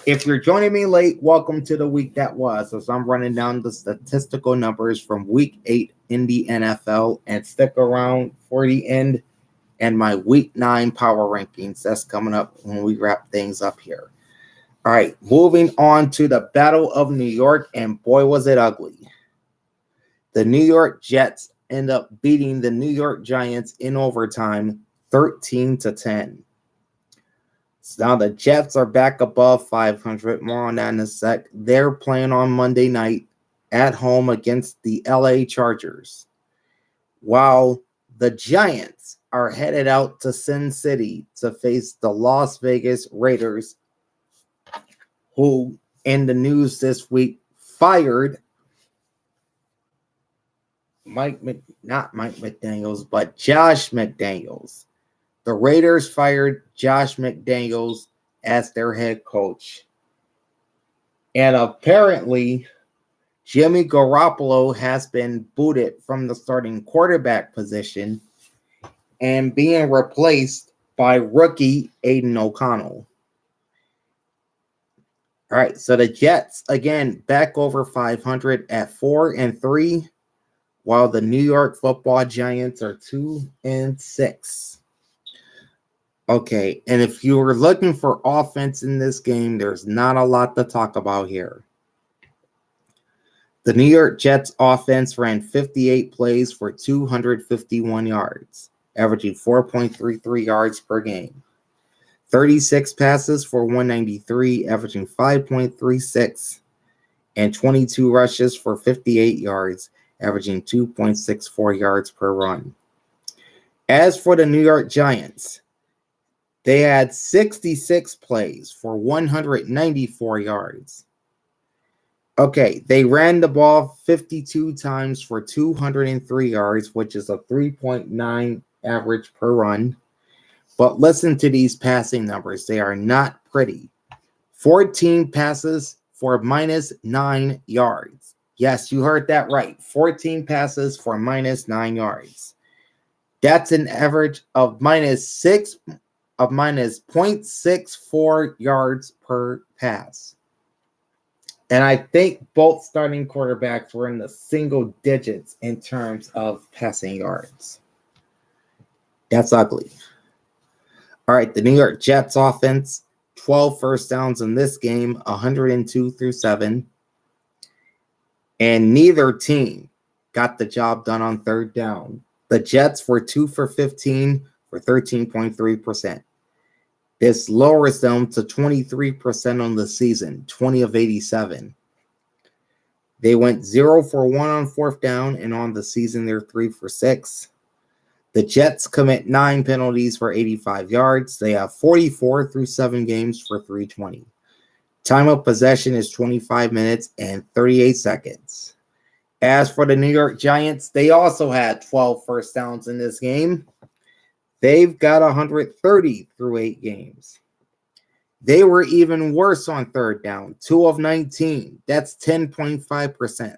If you're joining me late, welcome to the week that was, as I'm running down the statistical numbers from week 8 in the NFL, and stick around for the end and my week 9 power rankings. That's coming up when we wrap things up here. All right, moving on to the Battle of New York, and boy, was it ugly. The New York Jets end up beating the New York Giants in overtime, 13-10. So now the Jets are back above 500. More on that in a sec. They're playing on Monday night at home against the LA Chargers, while the Giants are headed out to Sin City to face the Las Vegas Raiders, who in the news this week fired not Mike McDaniels, but Josh McDaniels. The Raiders fired Josh McDaniels as their head coach. And apparently, Jimmy Garoppolo has been booted from the starting quarterback position and being replaced by rookie Aiden O'Connell. All right, so the Jets, again, back over 500 at 4-3, while the New York Football Giants are 2-6. Okay, and if you were looking for offense in this game, there's not a lot to talk about here. The New York Jets offense ran 58 plays for 251 yards, averaging 4.33 yards per game. 36 passes for 193, averaging 5.36, and 22 rushes for 58 yards, averaging 2.64 yards per run. As for the New York Giants, They had 66 plays for 194 yards. Okay, they ran the ball 52 times for 203 yards, which is a 3.9 average per run. But listen to these passing numbers. They are not pretty. 14 passes for -9 yards. Yes, you heard that right. 14 passes for -9 yards. That's an average of minus 0.64 yards per pass. And I think both starting quarterbacks were in the single digits in terms of passing yards. That's ugly. All right, the New York Jets offense, 12 first downs in this game, 102 through 7. And neither team got the job done on third down. The Jets were 2 for 15 for 13.3%. This lowers them to 23% on the season, 20 of 87. They went 0 for 1 on fourth down, and on the season, they're 3 for 6. The Jets commit 9 penalties for 85 yards. They have 44 through 7 games for 320. Time of possession is 25 minutes and 38 seconds. As for the New York Giants, they also had 12 first downs in this game. They've got 130 through 8 games. They were even worse on third down, 2 of 19. That's 10.5%.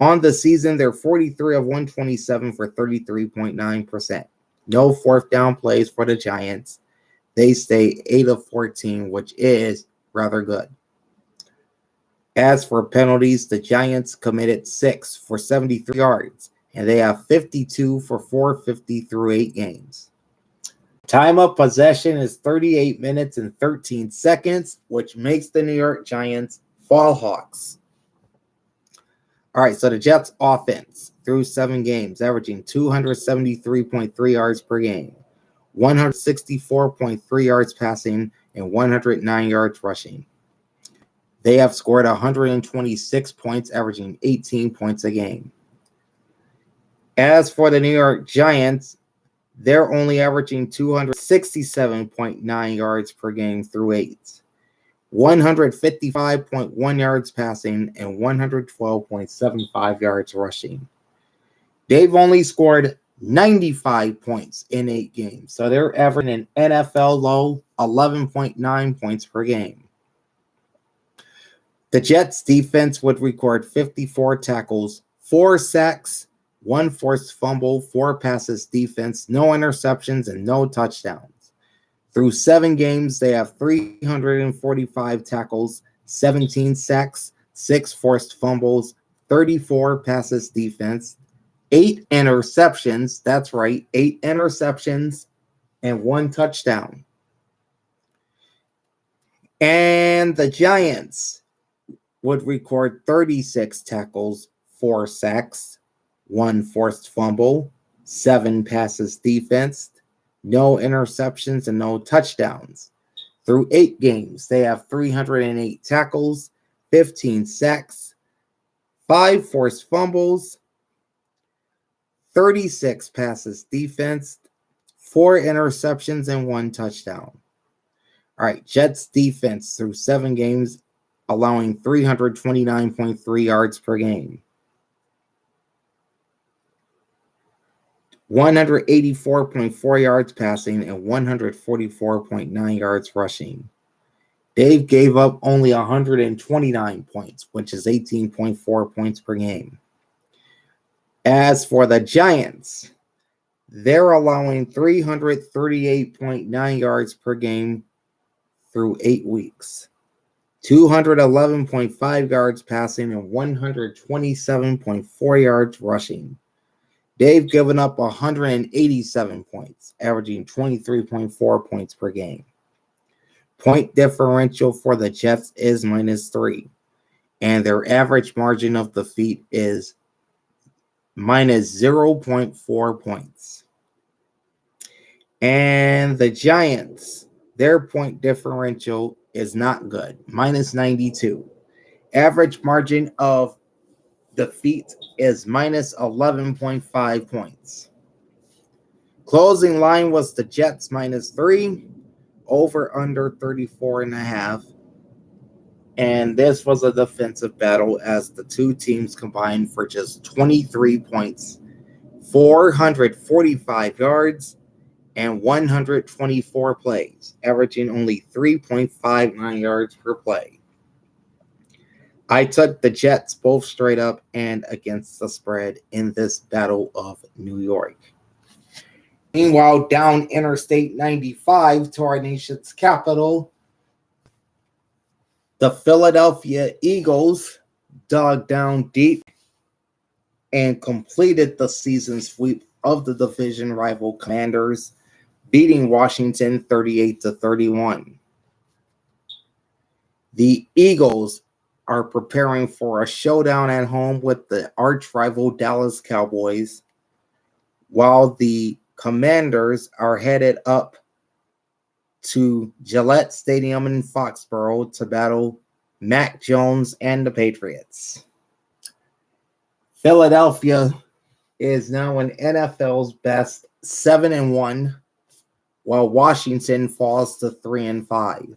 On the season, they're 43 of 127 for 33.9%. No fourth down plays for the Giants. They stay 8 of 14, which is rather good. As for penalties, the Giants committed 6 for 73 yards, and they have 52 for 450 through 8 games. Time of possession is 38 minutes and 13 seconds, which makes the New York Giants ball hawks. All right, so the Jets offense through 7 games, averaging 273.3 yards per game, 164.3 yards passing, and 109 yards rushing. They have scored 126 points, averaging 18 points a game. As for the New York Giants, they're only averaging 267.9 yards per game through 8, 155.1 yards passing, and 112.75 yards rushing. They've only scored 95 points in 8 games, so they're averaging an NFL low 11.9 points per game. The Jets defense would record 54 tackles, 4 sacks, 1 forced fumble, 4 passes defense, no interceptions, and no touchdowns. Through 7 games, they have 345 tackles, 17 sacks, 6 forced fumbles, 34 passes defense, 8 interceptions. That's right, 8 interceptions and 1 touchdown. And the Giants would record 36 tackles, 4 sacks, 1 forced fumble, 7 passes defense, no interceptions, and no touchdowns. Through 8 games, they have 308 tackles, 15 sacks, 5 forced fumbles, 36 passes defense, 4 interceptions, and 1 touchdown. All right, Jets defense through 7 games, allowing 329.3 yards per game, 184.4 yards passing, and 144.9 yards rushing. Dave gave up only 129 points, which is 18.4 points per game. As for the Giants, they're allowing 338.9 yards per game through 8 weeks. 211.5 yards passing and 127.4 yards rushing. They've given up 187 points, averaging 23.4 points per game. Point differential for the Jets is -3, and their average margin of defeat is -0.4 points. And the Giants, their point differential is not good, -92. Average margin of defeat is -11.5 points. Closing line was the Jets -3, over under 34.5. And this was a defensive battle as the two teams combined for just 23 points, 445 yards, and 124 plays, averaging only 3.59 yards per play. I took the Jets both straight up and against the spread in this Battle of New York. Meanwhile, down Interstate 95 to our nation's capital, the Philadelphia Eagles dug down deep and completed the season sweep of the division rival Commanders, beating Washington 38-31. The Eagles are preparing for a showdown at home with the arch rival Dallas Cowboys, while the Commanders are headed up to Gillette Stadium in Foxborough to battle Mac Jones and the Patriots. Philadelphia is now in NFL's best 7-1, while Washington falls to 3-5.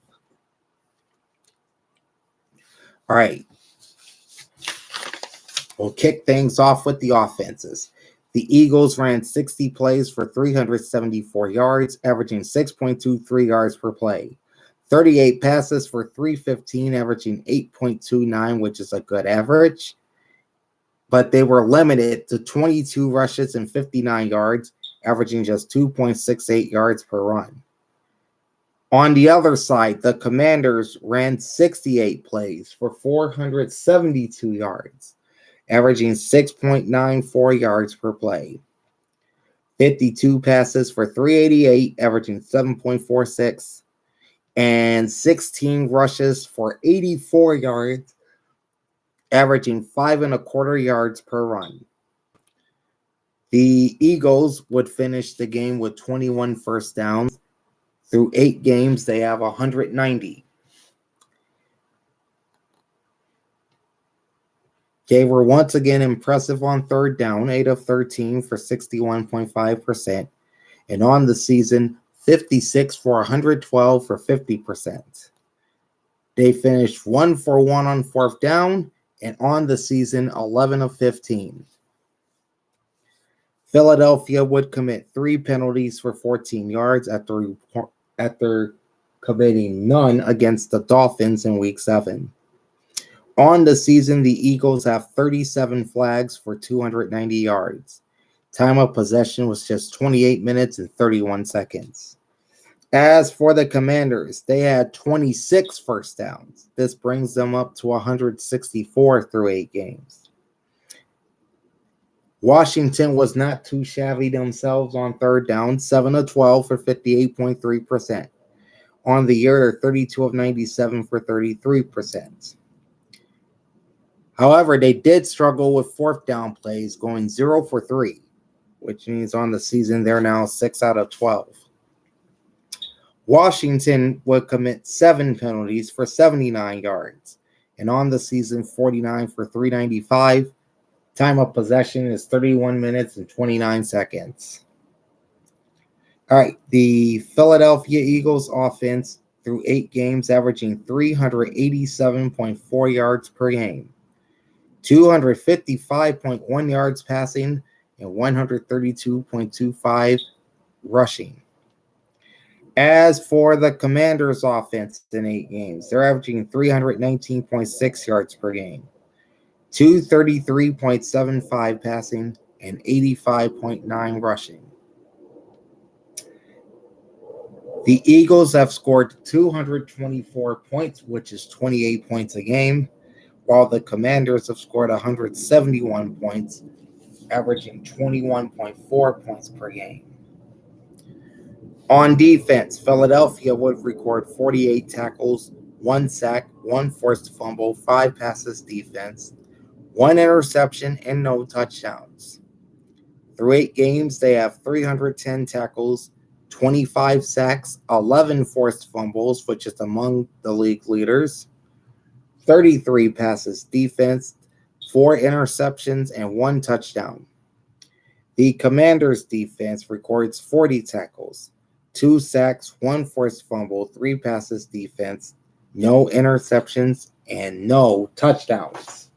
All right. We'll kick things off with the offenses. The Eagles ran 60 plays for 374 yards, averaging 6.23 yards per play. 38 passes for 315, averaging 8.29, which is a good average. But they were limited to 22 rushes and 59 yards, averaging just 2.68 yards per run. On the other side, the Commanders ran 68 plays for 472 yards, averaging 6.94 yards per play. 52 passes for 388, averaging 7.46, and 16 rushes for 84 yards, averaging 5.25 yards per run. The Eagles would finish the game with 21 first downs. Through 8 games, they have 190. They were once again impressive on third down, 8 of 13 for 61.5%. And on the season, 56 for 112 for 50%. They finished 1 for 1 on fourth down, and on the season, 11 of 15. Philadelphia would commit 3 penalties for 14 yards after committing none against the Dolphins in Week 7. On the season, the Eagles have 37 flags for 290 yards. Time of possession was just 28 minutes and 31 seconds. As for the Commanders, they had 26 first downs. This brings them up to 164 through 8 games. Washington was not too shabby themselves on third down, 7 of 12 for 58.3%. On the year, they're 32 of 97 for 33%. However, they did struggle with fourth down plays, going 0 for 3, which means on the season they're now 6 out of 12. Washington would commit 7 penalties for 79 yards, and on the season 49 for 395. Time of possession is 31 minutes and 29 seconds. All right, the Philadelphia Eagles offense through 8 games, averaging 387.4 yards per game, 255.1 yards passing, and 132.25 rushing. As for the Commanders' offense in 8 games, they're averaging 319.6 yards per game, 233.75 passing, and 85.9 rushing. The Eagles have scored 224 points, which is 28 points a game, while the Commanders have scored 171 points, averaging 21.4 points per game. On defense, Philadelphia would record 48 tackles, 1 sack, 1 forced fumble, 5 passes defense, 1 interception, and no touchdowns. Through 8 games, they have 310 tackles, 25 sacks, 11 forced fumbles, which is among the league leaders, 33 passes defense, 4 interceptions, and 1 touchdown. The Commanders defense records 40 tackles, 2 sacks, 1 forced fumble, 3 passes defense, no interceptions, and no touchdowns.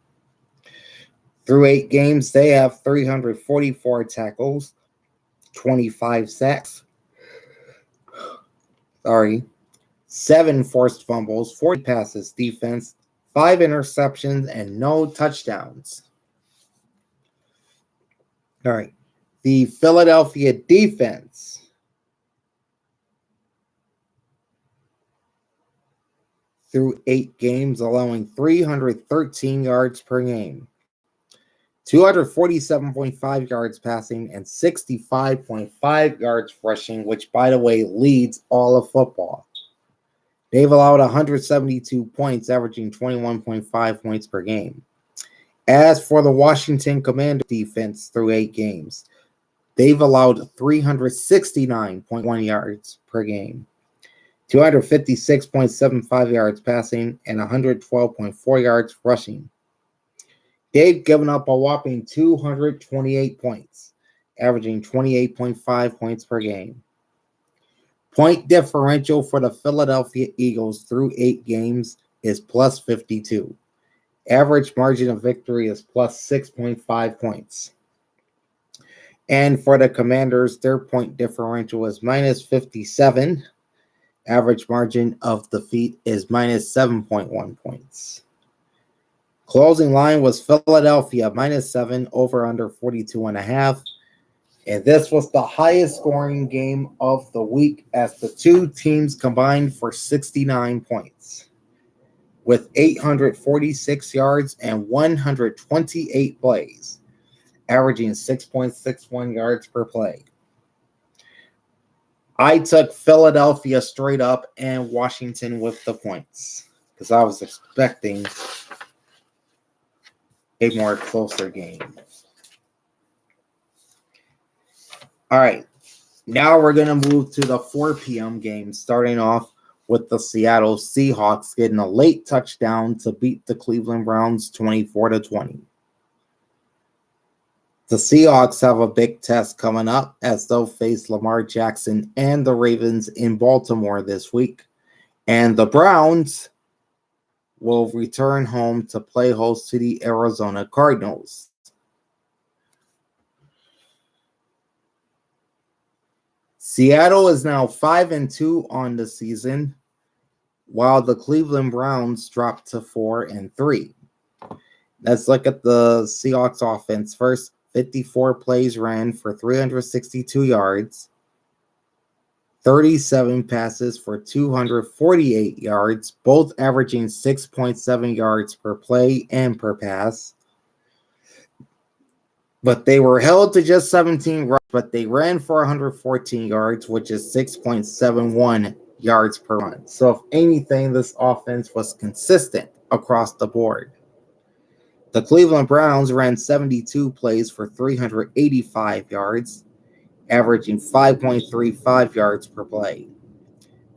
Through 8 games, they have 344 tackles, 25 sacks, 7 forced fumbles, 40 passes defense, 5 interceptions, and no touchdowns. All right. The Philadelphia defense through 8 games, allowing 313 yards per game, 247.5 yards passing, and 65.5 yards rushing, which, by the way, leads all of football. They've allowed 172 points, averaging 21.5 points per game. As for the Washington Commanders defense through 8 games, they've allowed 369.1 yards per game, 256.75 yards passing, and 112.4 yards rushing. They've given up a whopping 228 points, averaging 28.5 points per game. Point differential for the Philadelphia Eagles through 8 games is plus 52. Average margin of victory is plus 6.5 points. And for the Commanders, their point differential is minus 57. Average margin of defeat is minus 7.1 points. Closing line was Philadelphia minus 7, over under 42.5. And this was the highest scoring game of the week as the two teams combined for 69 points with 846 yards and 128 plays, averaging 6.61 yards per play. I took Philadelphia straight up and Washington with the points because I was expecting a more closer game. All right, now we're going to move to the 4 p.m. game, starting off with the Seattle Seahawks getting a late touchdown to beat the Cleveland Browns 24-20. The Seahawks have a big test coming up as they'll face Lamar Jackson and the Ravens in Baltimore this week. And the Browns will return home to play host to the Arizona Cardinals. Seattle is now 5-2 on the season, while the Cleveland Browns dropped to 4-3. Let's look at the Seahawks offense first. 54 plays ran for 362 yards, 37 passes for 248 yards, both averaging 6.7 yards per play and per pass. But they were held to just 17 runs, but they ran for 114 yards, which is 6.71 yards per run. So if anything, this offense was consistent across the board. The Cleveland Browns ran 72 plays for 385 yards, averaging 5.35 yards per play.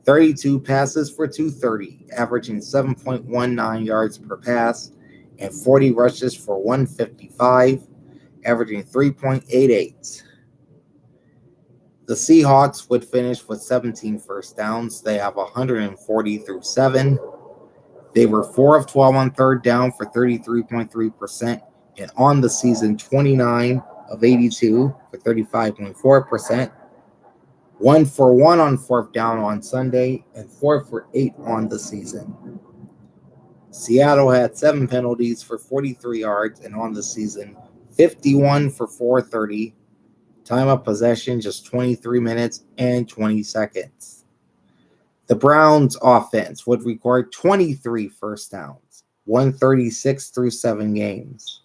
32 passes for 230, averaging 7.19 yards per pass, and 40 rushes for 155, averaging 3.88. The Seahawks would finish with 17 first downs. They have 140 through 7. They were 4 of 12 on third down for 33.3%, and on the season, 29 of 82 for 35.4%. 1 for 1 on fourth down on Sunday, and 4 for 8 on the season. Seattle had 7 penalties for 43 yards, and on the season, 51 for 430. Time of possession, just 23 minutes and 20 seconds. The Browns offense would record 23 first downs, 136 through 7 games.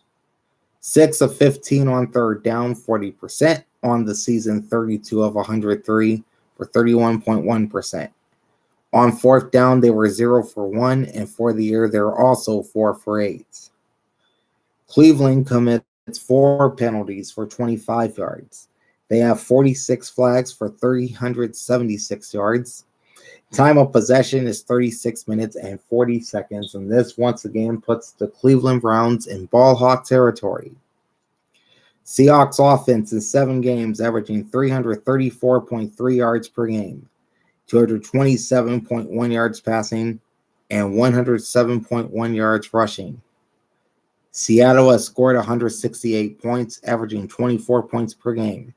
6 of 15 on third down, 40%. On the season, 32 of 103 for 31.1%. On fourth down, they were 0 for 1, and for the year, they were also 4 for 8. Cleveland commits 4 penalties for 25 yards. They have 46 flags for 376 yards. Time of possession is 36 minutes and 40 seconds, and this once again puts the Cleveland Browns in ball hawk territory. Seahawks offense in 7 games, averaging 334.3 yards per game, 227.1 yards passing, and 107.1 yards rushing. Seattle has scored 168 points, averaging 24 points per game.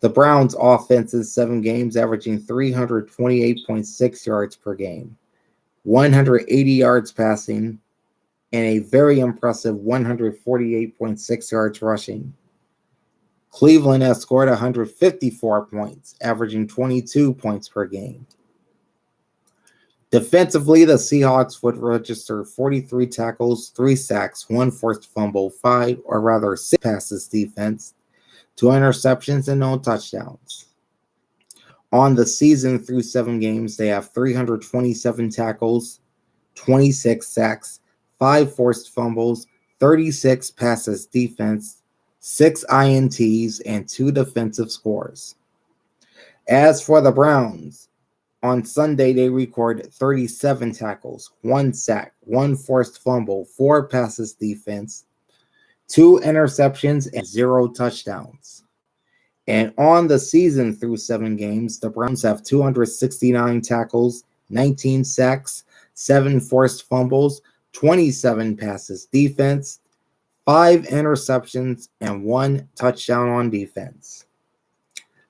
The Browns offense in 7 games, averaging 328.6 yards per game, 180 yards passing, and a very impressive 148.6 yards rushing. Cleveland has scored 154 points, averaging 22 points per game. Defensively, the Seahawks would register 43 tackles, 3 sacks, 1 forced fumble, 6 passes defense, 2 interceptions, and no touchdowns. On the season through 7 games, they have 327 tackles, 26 sacks, 5 forced fumbles, 36 passes defense, 6 INTs, and 2 defensive scores. As for the Browns, on Sunday they recorded 37 tackles, 1 sack, 1 forced fumble, 4 passes defense, 2 interceptions, and 0 touchdowns. And on the season through 7 games, the Browns have 269 tackles, 19 sacks, 7 forced fumbles, 27 passes defense, 5 interceptions, and 1 touchdown on defense.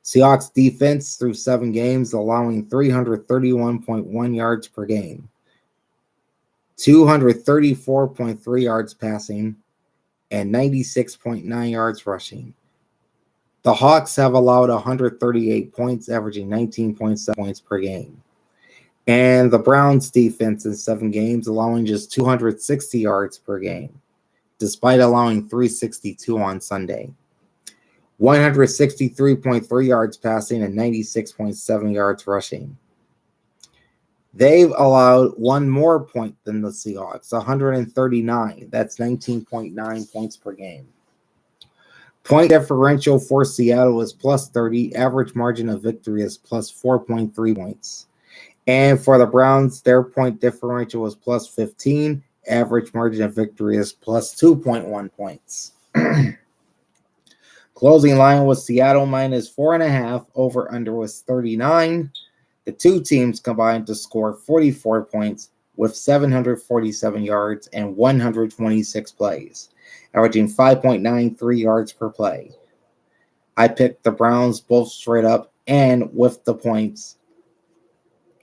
Seahawks defense through 7 games, allowing 331.1 yards per game, 234.3 yards passing, and 96.9 yards rushing. The Hawks have allowed 138 points, averaging 19.7 points per game. And the Browns defense in 7 games, allowing just 260 yards per game, despite allowing 362 on Sunday. 163.3 yards passing and 96.7 yards rushing. They've allowed 1 more point than the Seahawks, 139. That's 19.9 points per game. Point differential for Seattle is plus 30. Average margin of victory is plus 4.3 points. And for the Browns, their point differential is plus 15. Average margin of victory is plus 2.1 points. Closing line was Seattle minus 4.5. Over under was 39. The 2 teams combined to score 44 points with 747 yards and 126 plays, averaging 5.93 yards per play. I picked the Browns both straight up and with the points.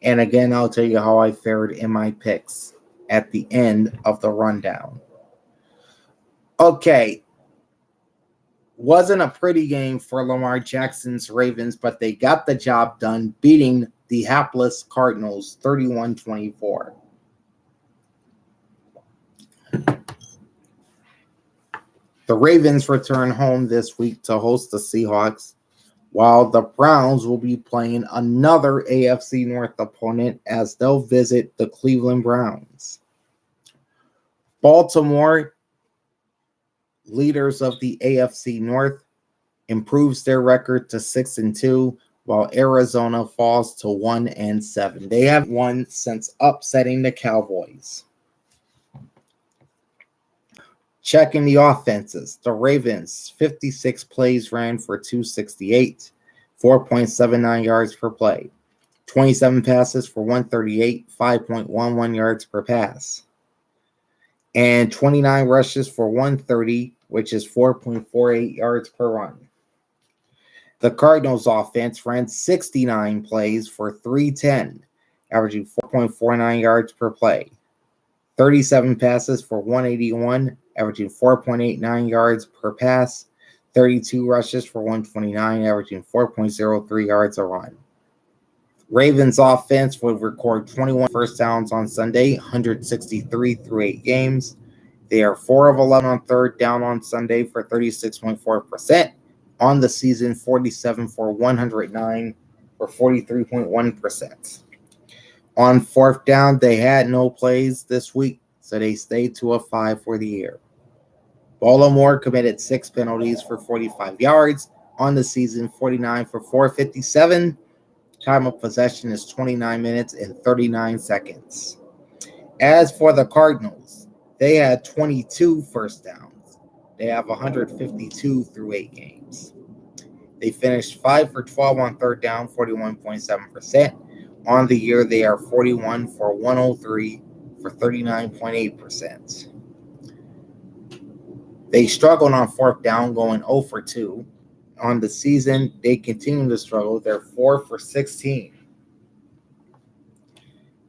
And again, I'll tell you how I fared in my picks at the end of the rundown. Okay. Wasn't a pretty game for Lamar Jackson's Ravens, but they got the job done, beating the hapless Cardinals 31-24. The Ravens return home this week to host the Seahawks, while the Browns will be playing another AFC North opponent as they'll visit the Cleveland Browns. Baltimore, leaders of the AFC North, improves their record to 6-2, while Arizona falls to 1-7. They have won since upsetting the Cowboys. Checking the offenses, the Ravens, 56 plays ran for 268, 4.79 yards per play, 27 passes for 138, 5.11 yards per pass, and 29 rushes for 130, which is 4.48 yards per run. The Cardinals offense ran 69 plays for 310, averaging 4.49 yards per play, 37 passes for 181, averaging 4.89 yards per pass, 32 rushes for 129, averaging 4.03 yards a run. Ravens offense would record 21 first downs on Sunday, 163 through 8 games. They are 4 of 11 on third down on Sunday for 36.4%. On the season, 47 for 109 for 43.1%. On fourth down, they had no plays this week, so they stayed to a 5 for the year. Baltimore committed 6 penalties for 45 yards. On the season, 49 for 457. Time of possession is 29 minutes and 39 seconds. As for the Cardinals, they had 22 first downs. They have 152 through 8 games. They finished 5 for 12 on third down, 41.7%. On the year, they are 41 for 103 for 39.8%. They struggled on fourth down, going 0 for 2. On the season, they continue to struggle. They're 4 for 16.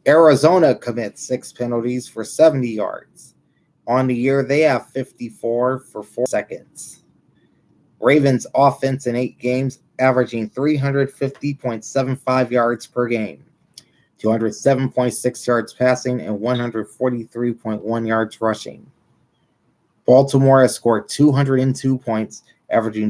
Arizona commits 6 penalties for 70 yards. On the year, they have 54 for 4 seconds. Ravens offense in 8 games, averaging 350.75 yards per game, 207.6 yards passing, and 143.1 yards rushing. Baltimore has scored 202 points, averaging